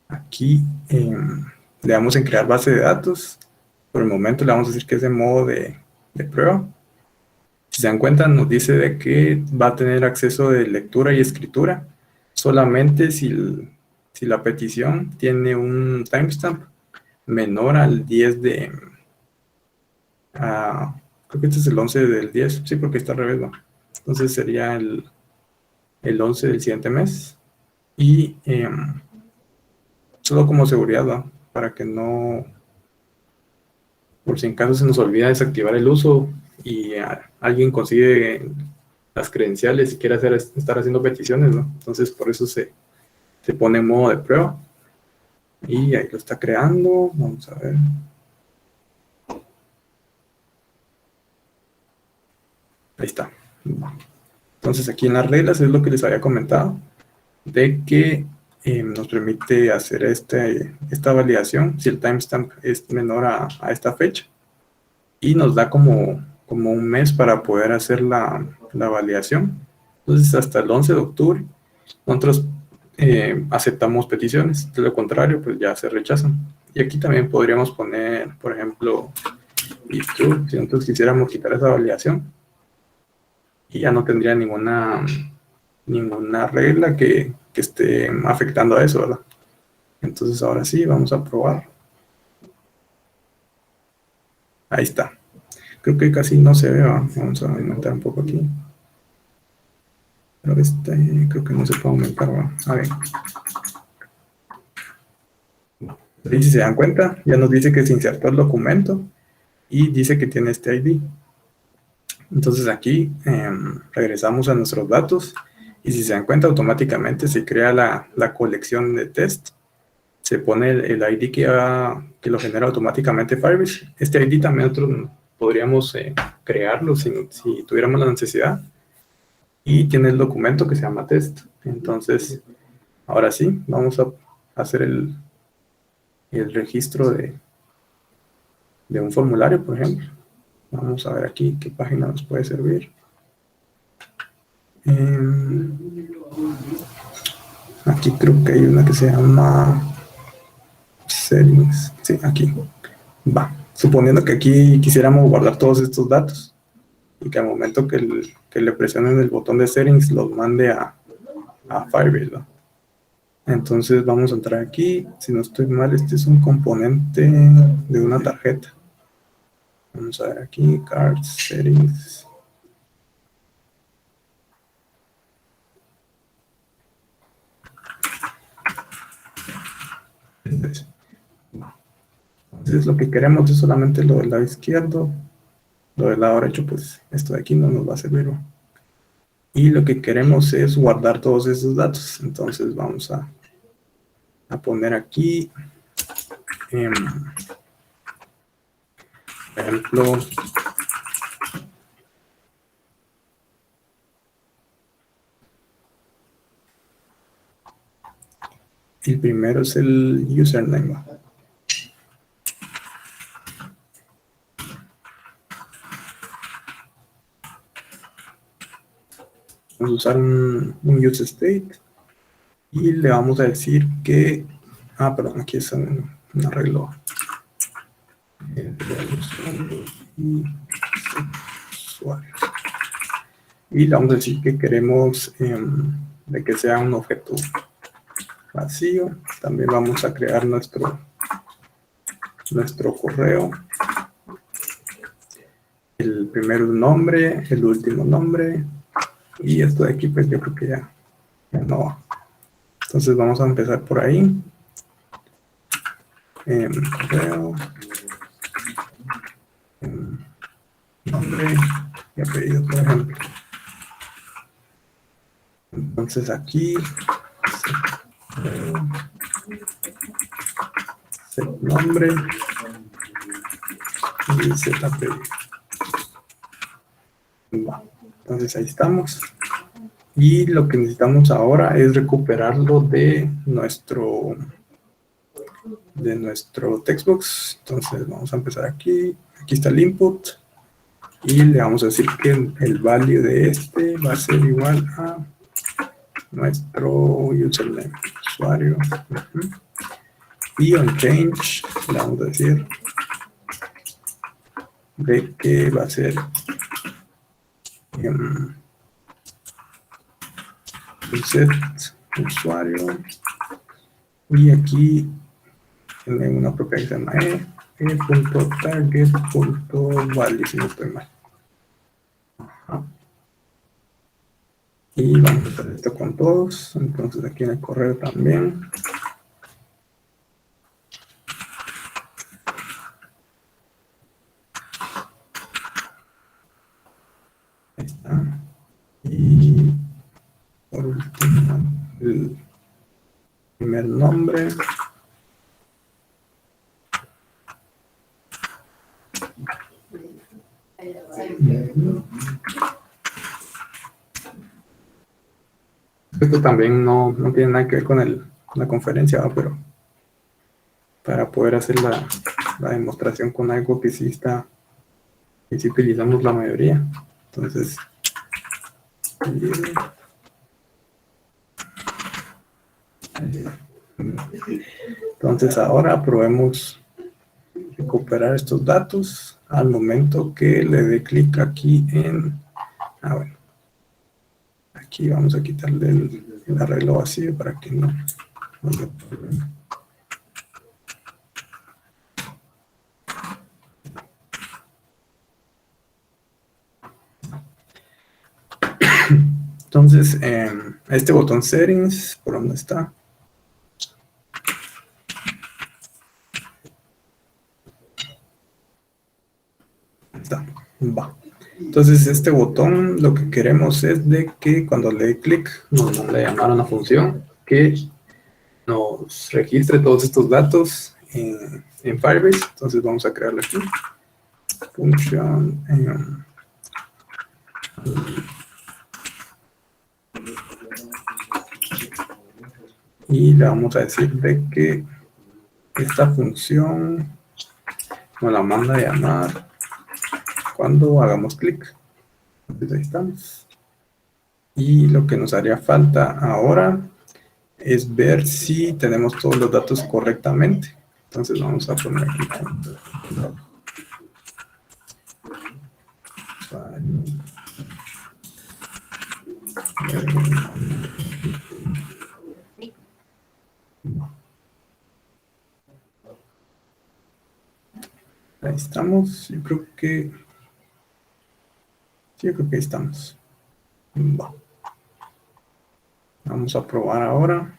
aquí le damos en crear base de datos. Por el momento le vamos a decir que es de modo de prueba. Si se dan cuenta, nos dice de que va a tener acceso de lectura y escritura solamente si la petición tiene un timestamp menor al 10 de... creo que este es el 11 del 10, sí, porque está al revés, ¿no? Entonces sería el 11 del siguiente mes. Y solo como seguridad, ¿no? Para que no... Por si en caso se nos olvida desactivar el uso y alguien consigue las credenciales y quiere estar haciendo peticiones, ¿no? Entonces por eso se pone en modo de prueba. Y ahí lo está creando. Vamos a ver. Ahí está. Entonces aquí en las reglas es lo que les había comentado, de que nos permite hacer esta validación si el timestamp es menor a esta fecha. Y nos da como un mes para poder hacer la validación. Entonces hasta el 11 de octubre nosotros aceptamos peticiones, de lo contrario pues ya se rechazan. Y aquí también podríamos poner, por ejemplo, if true, si nosotros quisiéramos quitar esa validación y ya no tendría ninguna regla que esté afectando a eso, ¿verdad? Entonces ahora sí, vamos a probar. Ahí está. Creo que casi no se ve, ¿va? Vamos a aumentar un poco aquí. Pero creo que no se puede aumentar, ¿va? A ver. Y si se dan cuenta, ya nos dice que se insertó el documento y dice que tiene este ID. Entonces aquí regresamos a nuestros datos y si se dan cuenta automáticamente se crea la colección de test. Se pone el ID que lo genera automáticamente Firebase. Este ID también nosotros podríamos crearlo si tuviéramos la necesidad. Y tiene el documento que se llama test. Entonces, ahora sí, vamos a hacer el registro de un formulario, por ejemplo. Vamos a ver aquí qué página nos puede servir. Aquí creo que hay una que se llama Settings. Sí, aquí. Va. Suponiendo que aquí quisiéramos guardar todos estos datos y que al momento que le presionen el botón de Settings los mande a Firebase, ¿no? Entonces vamos a entrar aquí. Si no estoy mal, este es un componente de una tarjeta. Vamos a ver aquí, Cards, Settings. Entonces lo que queremos es solamente lo del lado izquierdo. Lo del lado derecho, pues esto de aquí no nos va a servir, ¿no? Y lo que queremos es guardar todos esos datos. Entonces vamos a poner aquí, por ejemplo, el primero es el username. Vamos a usar un use state y le vamos a decir que, perdón, aquí es un arreglo. Y usuarios. Y le vamos a decir que queremos de que sea un objeto vacío. También vamos a crear nuestro correo. El primero nombre, el último nombre. Y esto de aquí, pues yo creo que ya no va. Entonces vamos a empezar por ahí. Correo. Nombre y apellido, por ejemplo. Entonces aquí set nombre y set apellido. Entonces ahí estamos. Y lo que necesitamos ahora es recuperarlo de nuestro textbox. Entonces vamos a empezar aquí. Aquí está el input. Y le vamos a decir que el value de este va a ser igual a nuestro username, usuario. Y on change le vamos a decir de que va a ser set usuario. Y aquí tiene una propiedad que se llama e.target.value, si no estoy mal. Y vamos a hacer esto con todos. Entonces aquí en el correo también. Ahí está. Y por último, el primer nombre. Esto también no tiene nada que ver con la conferencia, ¿va? Pero para poder hacer la demostración con algo que sí está, que sí utilizamos la mayoría. Entonces, ahora probemos recuperar estos datos al momento que le dé clic aquí en, bueno, aquí vamos a quitarle el arreglo vacío para que no haya problema. Entonces, este botón settings, ¿por dónde está? Está, va. Entonces este botón lo que queremos es de que cuando le dé clic nos manda a llamar a una función que nos registre todos estos datos en Firebase. Entonces vamos a crearla aquí. Función y le vamos a decir de que esta función nos la manda a llamar cuando hagamos clic. Entonces ahí estamos. Y lo que nos haría falta ahora es ver si tenemos todos los datos correctamente. Entonces vamos a poner aquí. Ahí estamos. Yo creo que sí, yo creo que ahí estamos. Va. Vamos a probar ahora.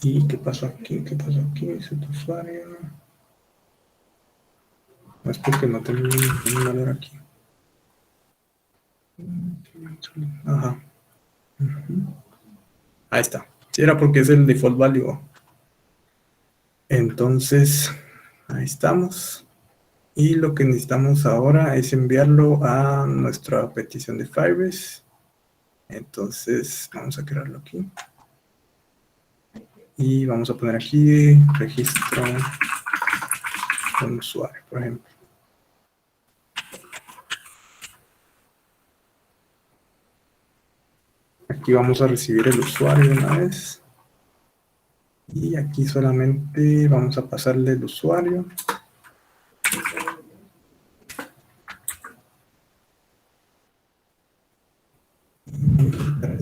¿Y qué pasó aquí? ¿Qué pasó aquí? ¿Es el usuario? No es porque no tengo un valor aquí. Ajá. Ahí está. Sí, era porque es el default value. Entonces, ahí estamos. Y lo que necesitamos ahora es enviarlo a nuestra petición de Firebase. Entonces, vamos a crearlo aquí. Y vamos a poner aquí registro un usuario, por ejemplo. Aquí vamos a recibir el usuario de una vez. Y aquí solamente vamos a pasarle el usuario.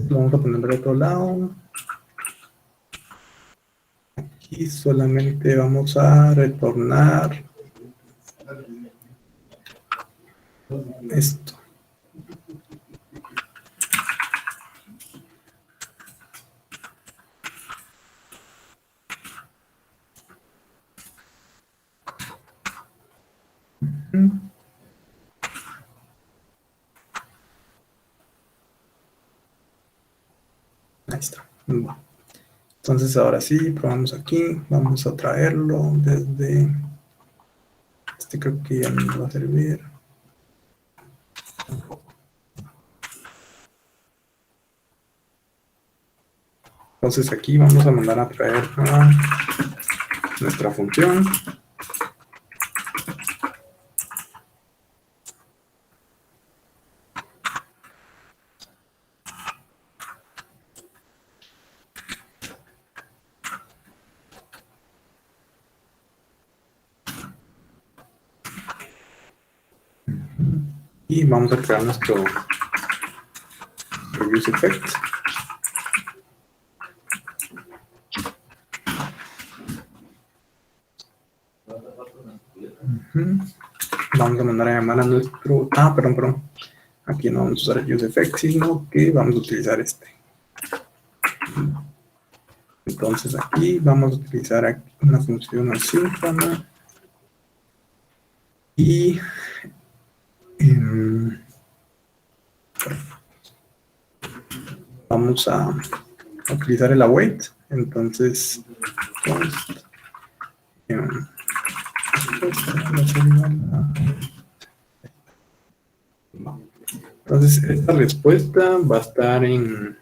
Lo vamos a poner del otro lado. Aquí solamente vamos a retornar esto. Ahí está. Bueno. Entonces ahora sí, probamos aquí. Vamos a traerlo desde... Este creo que ya nos va a servir. Entonces aquí vamos a mandar a traer a nuestra función. Y vamos a crear nuestro use effect. Vamos a mandar a llamar a nuestro... perdón. Aquí no vamos a usar el use effect, sino que vamos a utilizar este. Entonces aquí vamos a utilizar una función asíncrona. Y... vamos a utilizar el await. Entonces... Entonces, esta respuesta va a estar en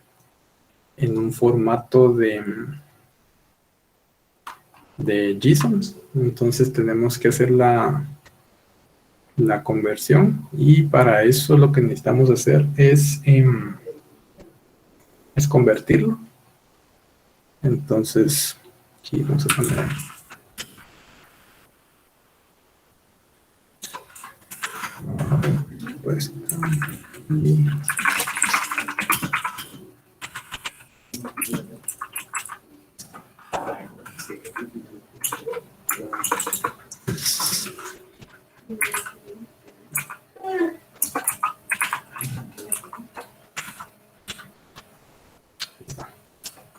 un formato de JSON. Entonces, tenemos que hacer la conversión. Y para eso lo que necesitamos hacer es convertirlo. Entonces, aquí vamos a poner... Pues,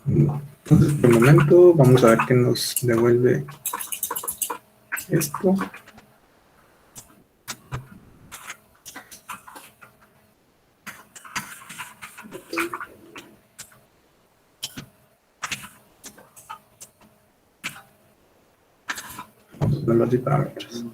entonces, por el momento, vamos a ver qué nos devuelve esto. Vamos a ponerlo así parámetros.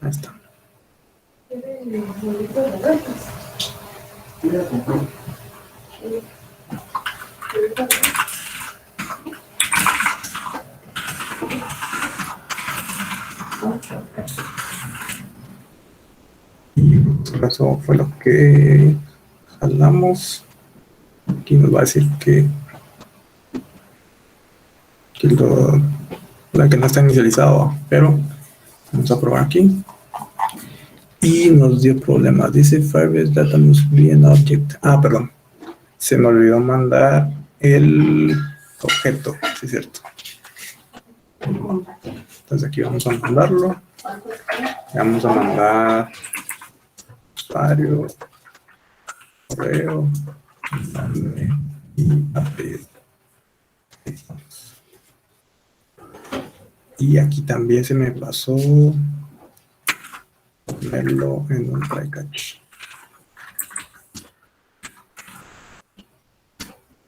Ahí está. Y eso fue lo que jalamos. Aquí nos va a decir que la que no está inicializado, pero vamos a probar aquí. Y nos dio problemas. Dice Firebase data must be an object. Perdón. Se me olvidó mandar el objeto. Sí, es cierto. Entonces aquí vamos a mandarlo. Vamos a mandar usuario, correo, nombre y apellido. Y aquí también se me pasó ponerlo en un try catch.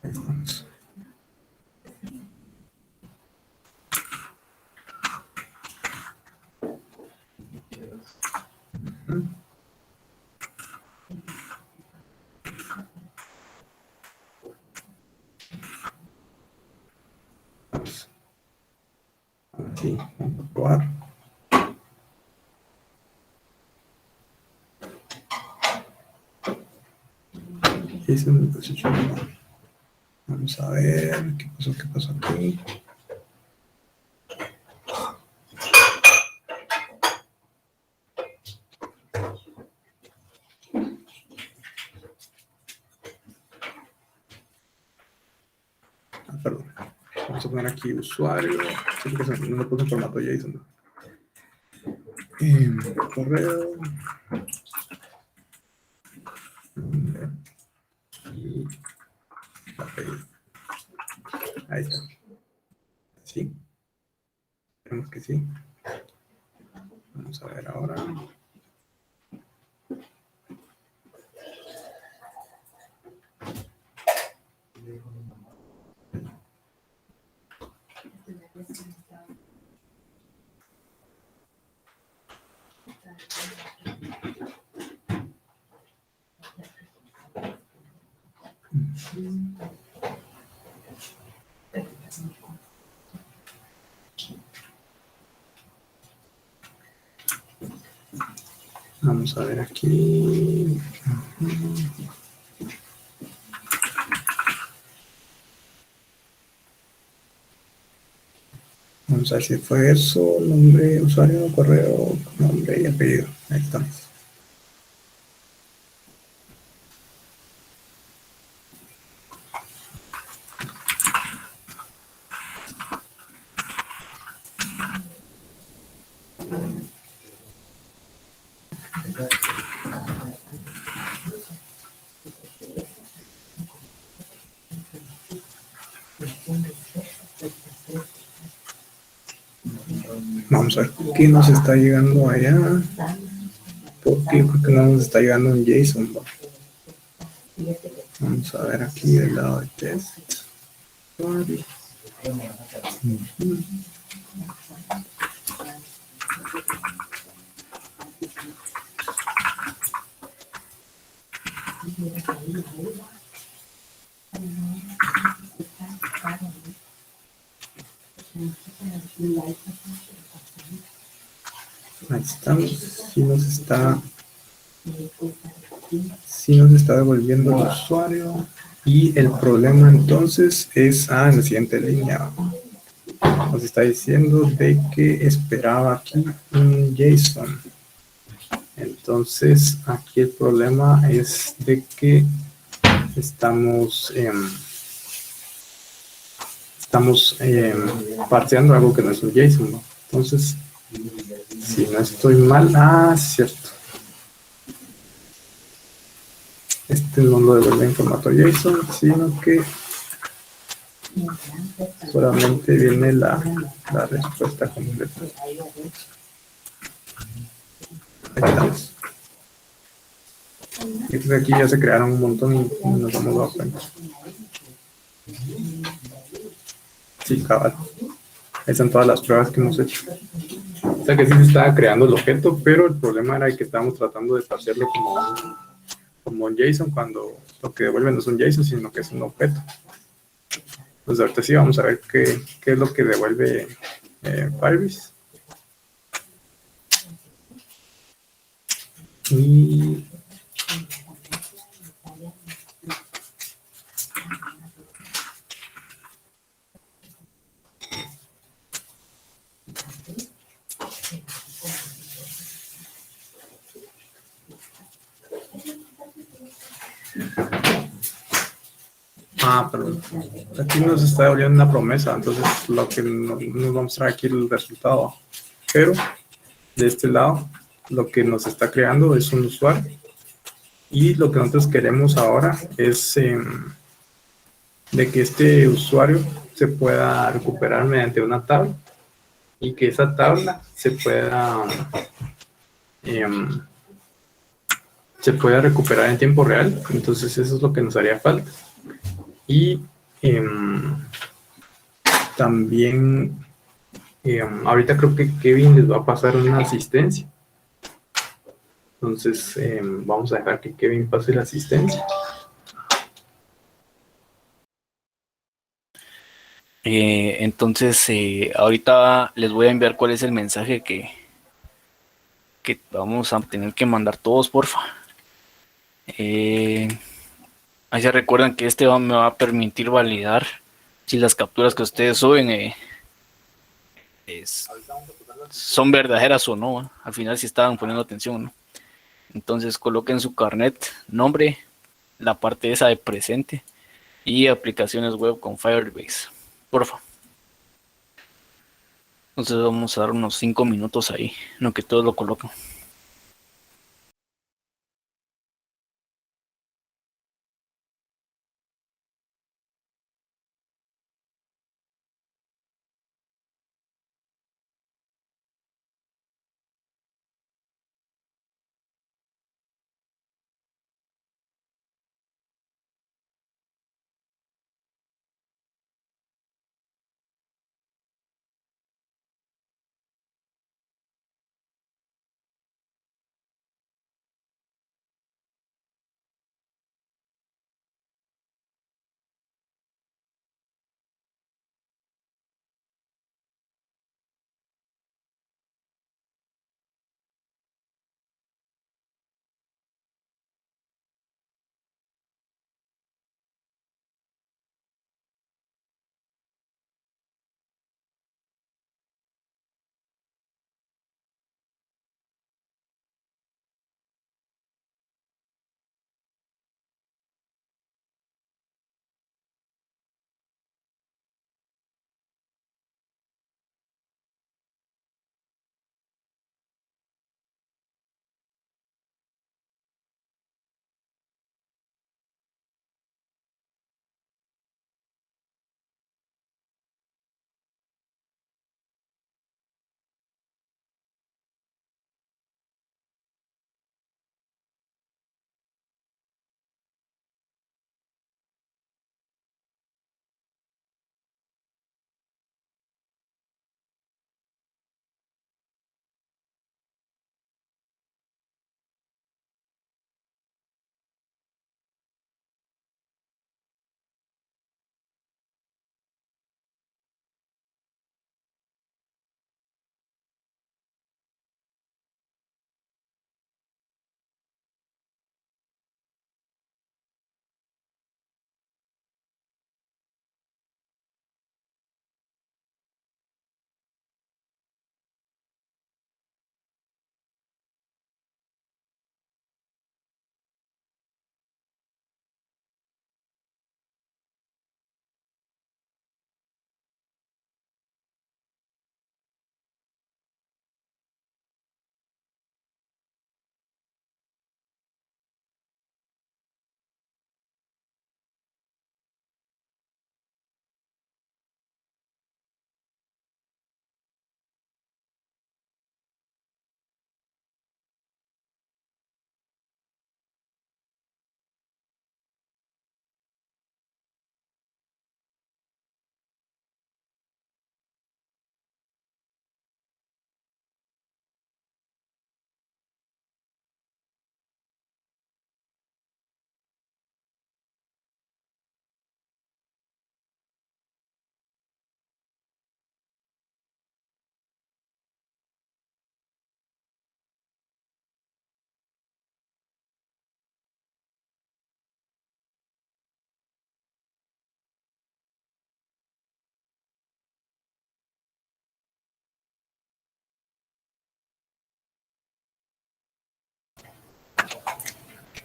Ahí estamos. Aquí, vamos a probar. Jason position. Vamos a ver qué pasó aquí. Perdón. Vamos a poner aquí usuario. Sí, porque no lo puse en formato JSON. Correo. Y apellido. Ahí está. Sí. Esperemos que sí. Vamos a ver ahora. Vamos a ver aquí. Vamos a ver si fue eso. Nombre, usuario, correo, nombre y apellido. Ahí estamos. Vamos a ver qué nos está llegando allá. Porque creo que no nos está llegando en JSON. Vamos a ver aquí del lado de test. Ahí estamos. Sí nos está devolviendo el usuario. Y el problema entonces es en la siguiente línea. Nos está diciendo de que esperaba aquí un JSON. Entonces aquí el problema es de que estamos parseando algo que no es un JSON, ¿no? Entonces, si no estoy mal, cierto. Este no lo devuelve en formato JSON, sino que solamente viene la respuesta completa. Ahí estamos. Y pues aquí ya se crearon un montón y nos hemos dado cuenta. Sí, cabal. Esas son todas las pruebas que hemos hecho. O sea que sí se estaba creando el objeto, pero el problema era que estábamos tratando de parsearlo como un JSON cuando lo que devuelve no es un JSON, sino que es un objeto. Pues ahorita sí vamos a ver qué es lo que devuelve Firebase. Y perdón. Aquí nos está devolviendo una promesa, entonces lo que nos va a mostrar aquí el resultado. Pero de este lado lo que nos está creando es un usuario. Y lo que nosotros queremos ahora es de que este usuario se pueda recuperar mediante una tabla y que esa tabla em, se pueda recuperar en tiempo real. Entonces eso es lo que nos haría falta. Y también ahorita creo que Kevin les va a pasar una asistencia. Entonces vamos a dejar que Kevin pase la asistencia. Entonces, ahorita les voy a enviar cuál es el mensaje que vamos a tener que mandar todos, porfa. Ahí se recuerdan que me va a permitir validar si las capturas que ustedes suben son verdaderas o no. Al final si estaban poniendo atención, ¿no? Entonces coloquen su carnet, nombre, la parte esa de presente y aplicaciones web con Firebase, porfa. Entonces vamos a dar unos 5 minutos ahí, en lo que todos lo colocan.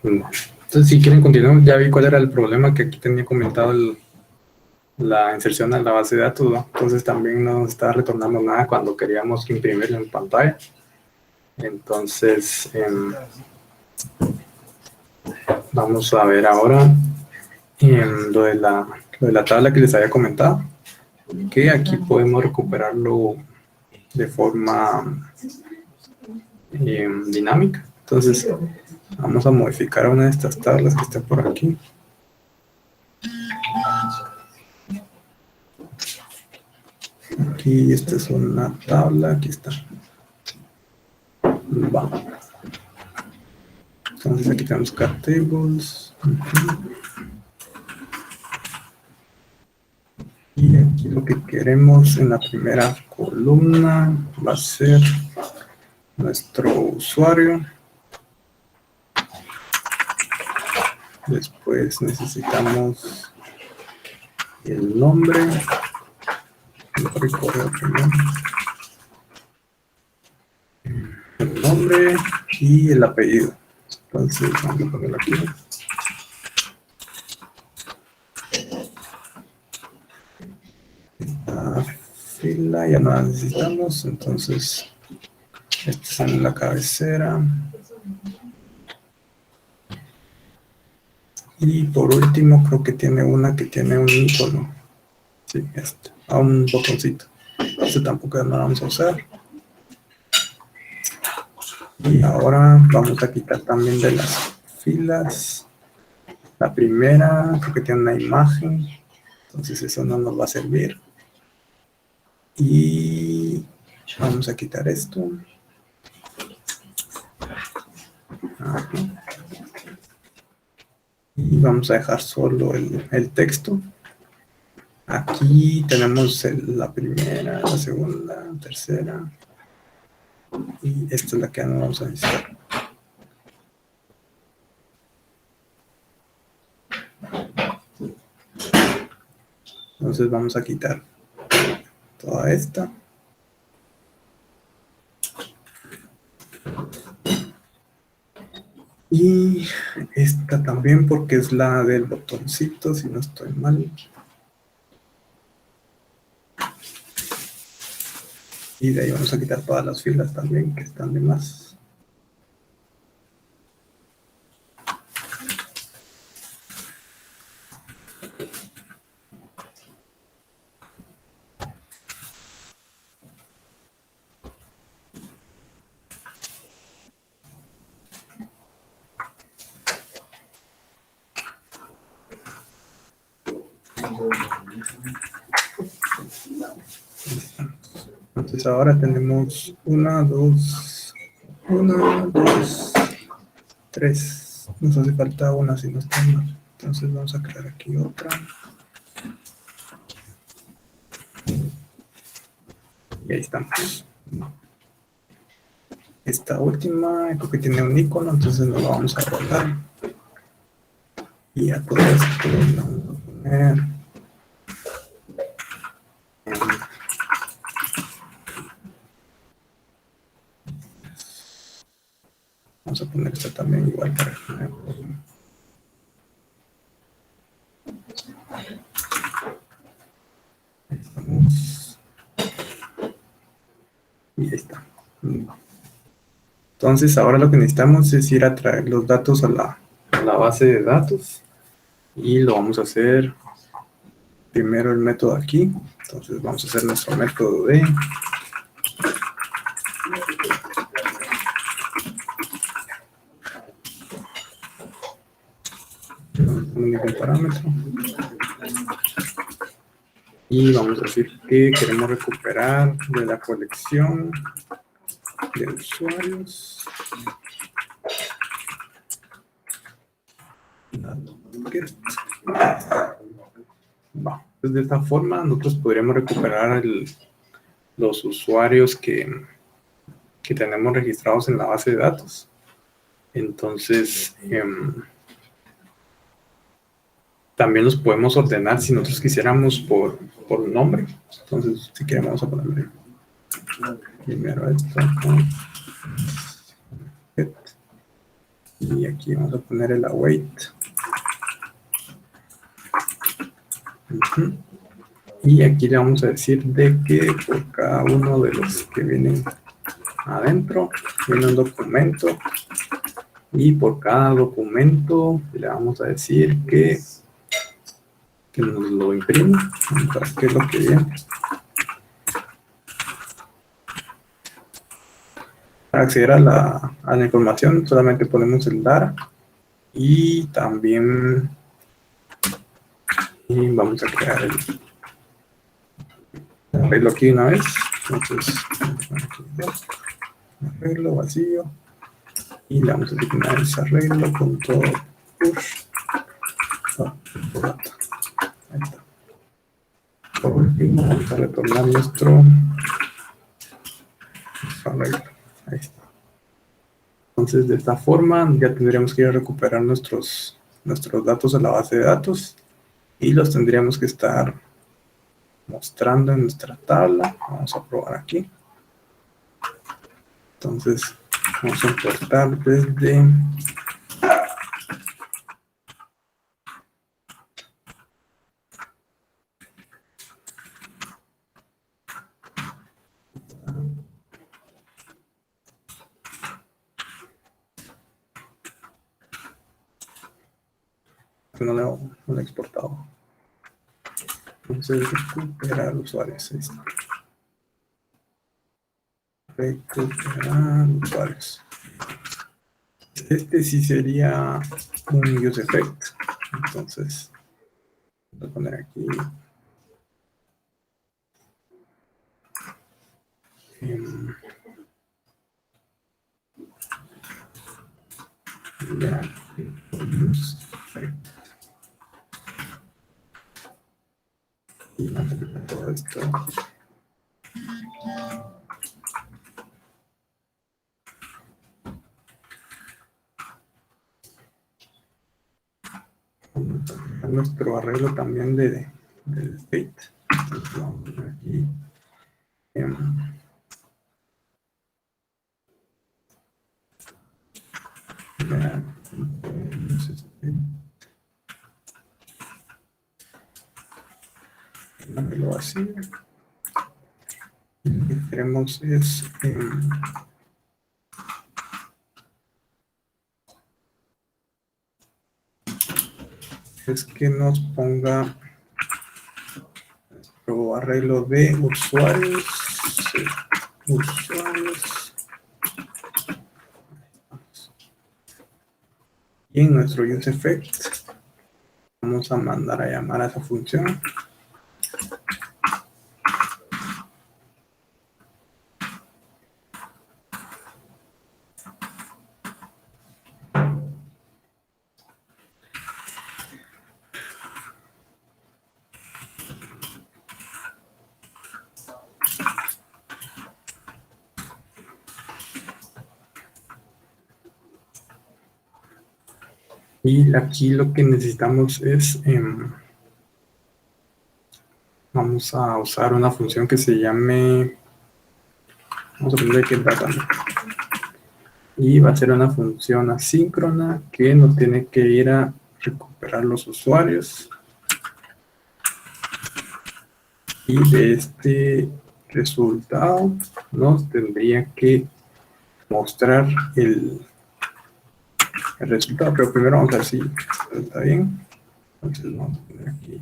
Entonces, si quieren continuar, ya vi cuál era el problema que aquí tenía comentado la inserción a la base de datos, ¿no? Entonces también no nos está retornando nada cuando queríamos imprimirlo en pantalla. Entonces, vamos a ver ahora lo de la tabla que les había comentado, que aquí podemos recuperarlo de forma dinámica. Entonces, vamos a modificar una de estas tablas que está por aquí. Aquí esta es una tabla, aquí está. Va. Entonces aquí tenemos cat tables. Y aquí lo que queremos en la primera columna va a ser nuestro usuario. Después necesitamos el nombre. El nombre y el apellido. Entonces vamos a ponerlo aquí. Esta fila ya no la necesitamos, entonces esta es en la cabecera. Y por último creo que tiene una que tiene un icono. Sí, un botoncito. Este tampoco no lo vamos a usar. Y ahora vamos a quitar también de las filas. La primera creo que tiene una imagen. Entonces eso no nos va a servir. Y vamos a quitar esto. Ajá. Y vamos a dejar solo el texto. Aquí tenemos la primera, la segunda, la tercera. Y esta es la que no vamos a necesitar. Entonces vamos a quitar toda esta. Y esta también porque es la del botoncito, si no estoy mal. Y de ahí vamos a quitar todas las filas también que están de más. Entonces ahora tenemos 1, 2, 3. Nos hace falta una si no está mal. Entonces vamos a crear aquí otra. Y ahí estamos. Esta última creo que tiene un icono, entonces nos lo vamos a rolar. Y a todo esto le vamos a poner. Vamos a poner esta también igual para que estamos. Y ahí está. Entonces ahora lo que necesitamos es ir a traer los datos a la base de datos. Y lo vamos a hacer primero el método aquí. Entonces vamos a hacer nuestro método de un parámetro. Y vamos a decir que queremos recuperar de la colección de usuarios. Pues de esta forma nosotros podríamos recuperar los usuarios que tenemos registrados en la base de datos. Entonces, también los podemos ordenar si nosotros quisiéramos por nombre. Entonces, si queremos, vamos a ponerle primero esto. Y aquí vamos a poner el await. Y aquí le vamos a decir de que por cada uno de los que vienen adentro, viene un documento y por cada documento le vamos a decir que nos lo imprima. Vamos a ver qué es lo que viene. Para acceder a la información solamente ponemos el data y también vamos a crear el arreglo aquí una vez. Entonces, arreglo vacío y le vamos a asignar ese arreglo con todo push. Ahí está. Vamos a retornar nuestro arreglo. Ahí está. Entonces, de esta forma ya tendríamos que ir a recuperar nuestros datos a la base de datos y los tendríamos que estar mostrando en nuestra tabla. Vamos a probar aquí. Entonces, vamos a importar desde no lo he exportado. Entonces, recuperar usuarios. Ahí está. Recuperar usuarios. Este sí sería un use effect. Entonces, voy a poner aquí. Ya. Y todo esto. Nuestro arreglo también del state. Entonces, vamos a poner aquí. Ya. Arreglo vacío. Lo que queremos es que nos ponga nuestro arreglo de usuarios. Sí, usuarios. Y en nuestro use effect vamos a mandar a llamar a esa función. Y aquí lo que necesitamos es, vamos a usar una función que se llame, vamos a ponerle que data. Y va a ser una función asíncrona que nos tiene que ir a recuperar los usuarios. Y de este resultado nos tendría que mostrar el resultado, pero primero vamos a ver si está bien. Entonces vamos a poner aquí.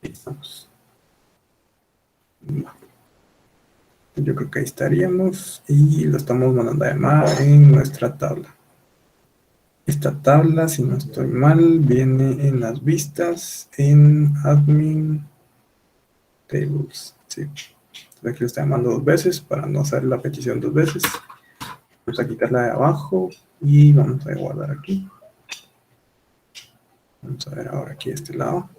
Ahí estamos. Yo creo que ahí estaríamos y lo estamos mandando a llamar en nuestra tabla. Esta tabla, si no estoy mal, viene en las vistas, en admin tables. Sí. Aquí lo está llamando dos veces para no hacer la petición dos veces. Vamos a quitarla de abajo y vamos a guardar aquí. Vamos a ver ahora aquí de este lado.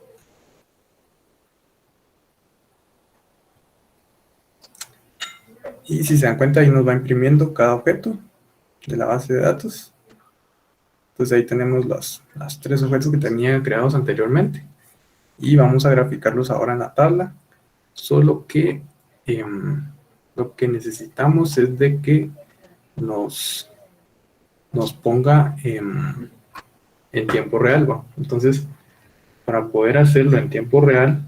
Y si se dan cuenta, ahí nos va imprimiendo cada objeto de la base de datos. Entonces ahí tenemos los tres objetos que tenía creados anteriormente. Y vamos a graficarlos ahora en la tabla. Solo que lo que necesitamos es de que nos ponga en tiempo real, ¿va? Entonces, para poder hacerlo en tiempo real,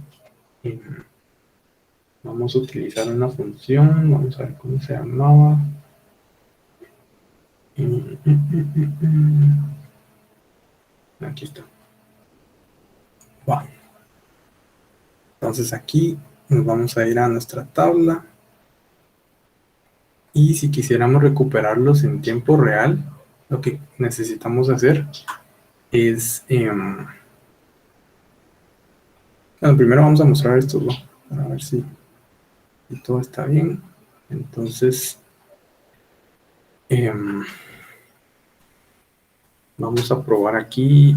Vamos a utilizar una función, vamos a ver cómo se llamaba. Aquí está. Wow. Entonces aquí nos vamos a ir a nuestra tabla. Y si quisiéramos recuperarlos en tiempo real, lo que necesitamos hacer es... bueno, primero vamos a mostrar esto, ¿no? Para ver si todo está bien. Entonces, vamos a probar aquí,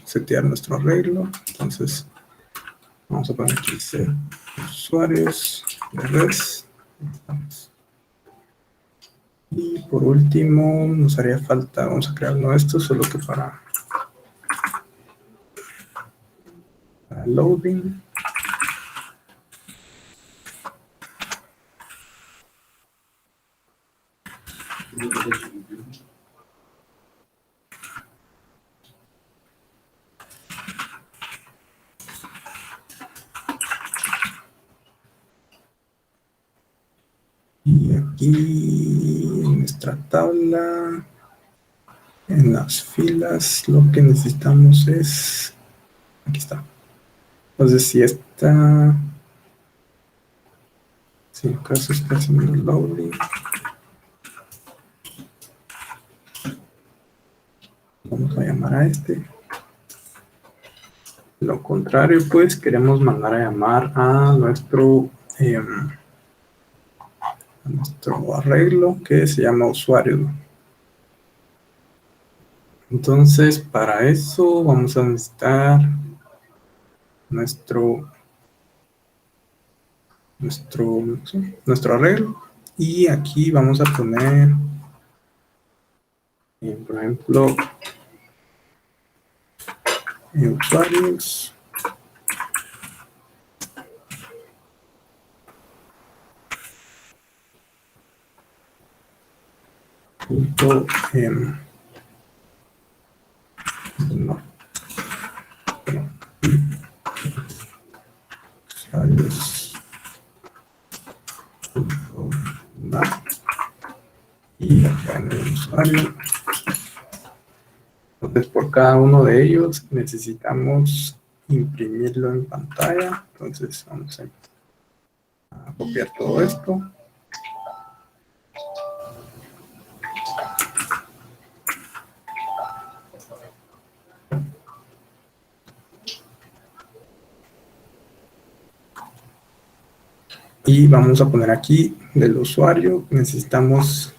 setear nuestro arreglo. Entonces, vamos a poner aquí usuarios de res. Y por último, nos haría falta, vamos a crear uno de estos, solo que para loading. Y aquí en nuestra tabla, en las filas, lo que necesitamos es, aquí está. Entonces, si acaso está haciendo loading, vamos a llamar a este. Lo contrario, pues queremos mandar a llamar a nuestro arreglo que se llama usuario. Entonces, para eso vamos a necesitar nuestro arreglo. Y aquí vamos a poner, por ejemplo, usuarios. Punto, no, usuarios. Y acá en el usuario. Entonces, por cada uno de ellos necesitamos imprimirlo en pantalla. Entonces, vamos a copiar todo esto. Y vamos a poner aquí del usuario, necesitamos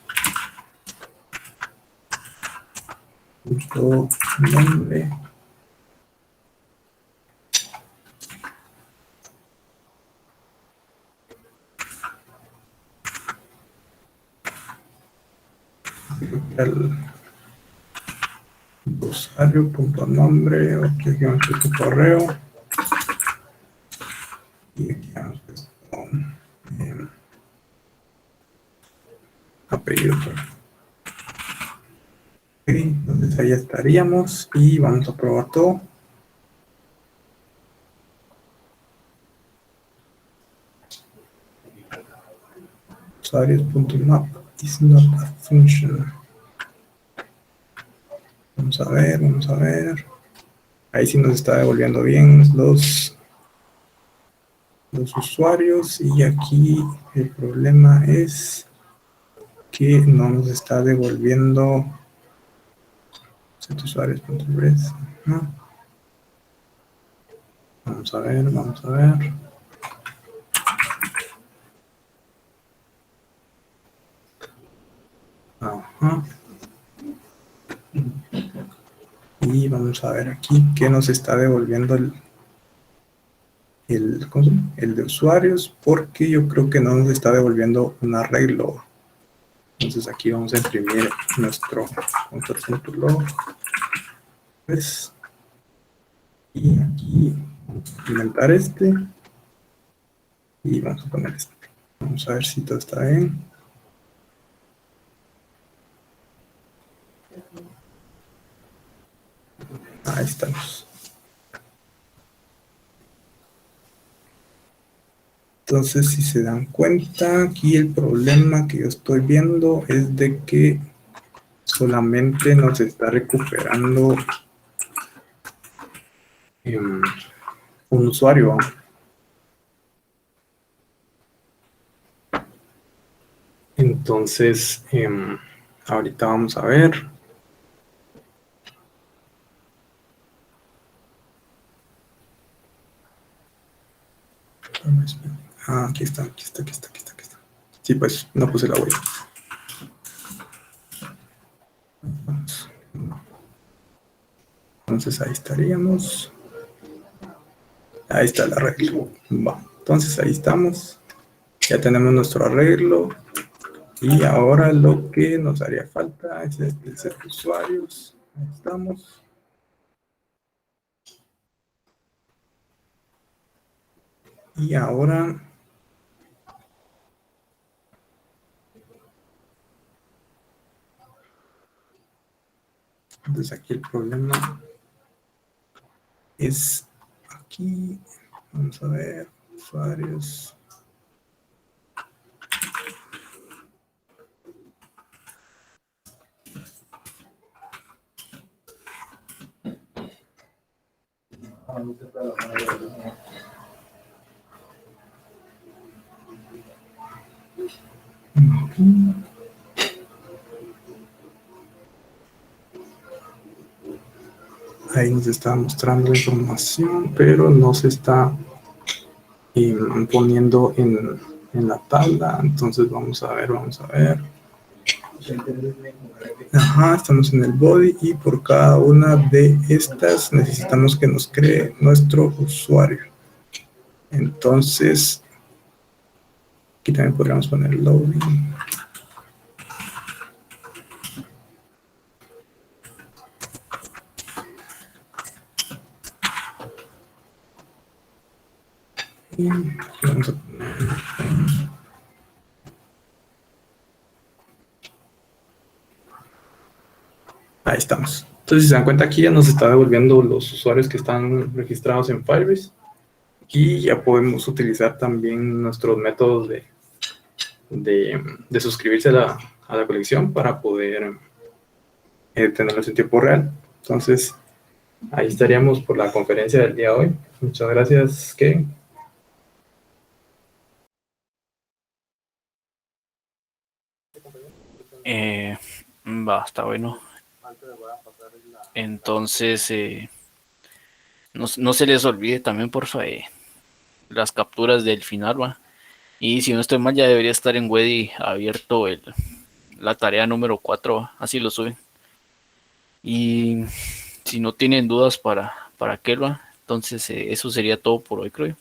punto nombre. El usuario punto nombre, o aquí vamos a tu correo. Y aquí vamos a apellido. Ok, entonces ahí estaríamos y vamos a probar todo. Usuarios.map is not a function. Vamos a ver, vamos a ver. Ahí sí nos está devolviendo bien los usuarios, y aquí el problema es que no nos está devolviendo setusuarios.res. ¿No? Vamos a ver, vamos a ver. Ajá. Y vamos a ver aquí que nos está devolviendo el de usuarios, porque yo creo que no nos está devolviendo un arreglo. Entonces aquí vamos a imprimir nuestro console.log. Pues, y aquí vamos a implementar este. Y vamos a poner este. Vamos a ver si todo está bien. Ahí estamos. Entonces, si se dan cuenta, aquí el problema que yo estoy viendo es de que solamente nos está recuperando un usuario. Entonces, ahorita vamos a ver. Ah, aquí está. Sí, pues no puse la huella. Entonces ahí estaríamos. Ahí está el arreglo. Va. Entonces ahí estamos. Ya tenemos nuestro arreglo. Y ahora lo que nos haría falta es el set de usuarios. Ahí estamos. Y ahora entonces aquí el problema es aquí. Vamos a ver, usuarios. Ahí nos está mostrando la información, pero no se está poniendo en la tabla. Entonces vamos a ver. Ajá, estamos en el body y por cada una de estas necesitamos que nos cree nuestro usuario. Entonces, aquí también podríamos poner loading. Y vamos a poner ahí estamos. Entonces, si se dan cuenta, aquí ya nos está devolviendo los usuarios que están registrados en Firebase y ya podemos utilizar también nuestros métodos de suscribirse a la colección para poder tenerlos en tiempo real. Entonces, ahí estaríamos por la conferencia del día de hoy. Muchas gracias, Kevin. Está bueno. Entonces, no se les olvide también, por favor, las capturas del final, va. Y si no estoy mal, ya debería estar en Wedi abierto la tarea número 4, ¿va? Así lo suben. Y si no tienen dudas para qué va, entonces eso sería todo por hoy, creo yo.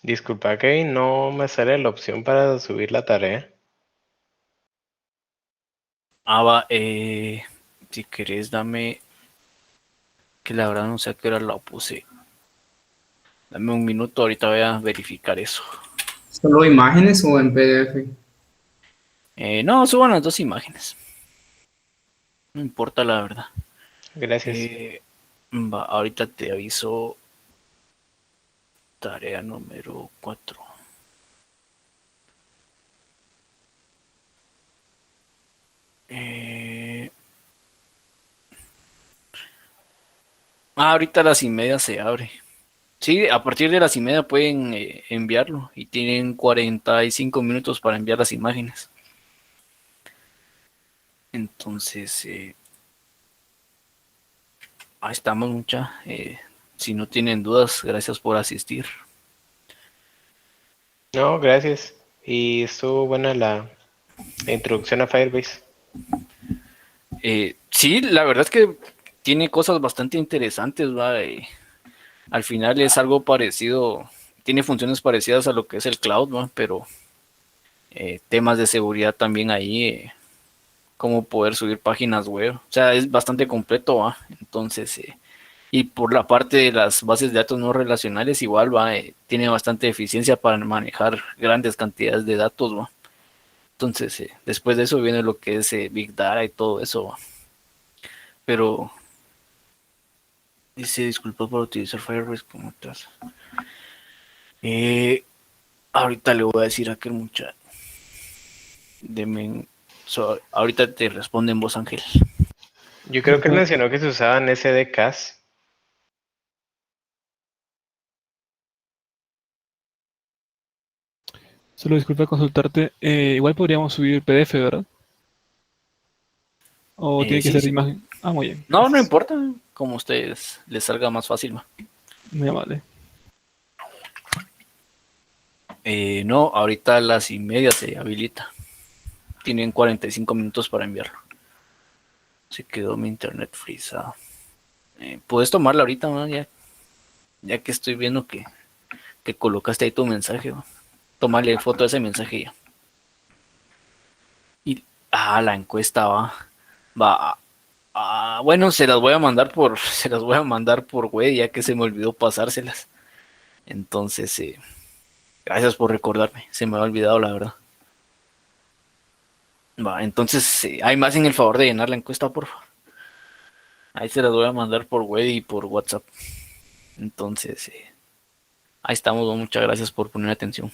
Disculpa, Kevin, no me sale la opción para subir la tarea. Va, si querés, dame, que la verdad no sé a qué hora la puse. Dame un minuto, ahorita voy a verificar eso. ¿Solo imágenes o en PDF? No, suban las dos imágenes. No importa la verdad. Gracias. Ahorita te aviso. Tarea número 4. Ahorita a las 1:30 se abre. Sí, a partir de las 1:30 pueden enviarlo y tienen 45 minutos para enviar las imágenes. Entonces, ahí estamos, mucha. Si no tienen dudas, gracias por asistir. No, gracias. Y estuvo buena la introducción a Firebase. Sí, la verdad es que tiene cosas bastante interesantes, ¿va? Al final es algo parecido, tiene funciones parecidas a lo que es el cloud, ¿va? Pero temas de seguridad también ahí, cómo poder subir páginas web. O sea, es bastante completo, ¿va? Entonces, Y por la parte de las bases de datos no relacionales, igual va, tiene bastante eficiencia para manejar grandes cantidades de datos, va. Entonces, después de eso viene lo que es Big Data y todo eso, va. Pero dice, disculpa por utilizar Firebase como otras. Ahorita le voy a decir a aquel muchacho. Ahorita te responde en voz, Ángel. Yo creo que él mencionó que se usaban SDKs. Solo disculpa consultarte. Igual podríamos subir PDF, ¿verdad? O tiene que Sí, ser sí. imagen. Ah, muy bien. No, no Gracias. importa. Como a ustedes les salga más fácil, va. Muy amable. No, ahorita a las 1:30 se habilita. Tienen 45 minutos para enviarlo. Se quedó mi internet frisado. Puedes tomarla ahorita, ¿no? Ya que estoy viendo que colocaste ahí tu mensaje, ¿no? Tómale foto de ese mensaje ya. Y la encuesta va. Bueno, se las voy a mandar se las voy a mandar por web, ya que se me olvidó pasárselas. Entonces, gracias por recordarme. Se me había olvidado, la verdad. Va, entonces, hay más en el favor de llenar la encuesta, por favor. Ahí se las voy a mandar por web y por WhatsApp. Entonces, ahí estamos. Muchas gracias por poner atención.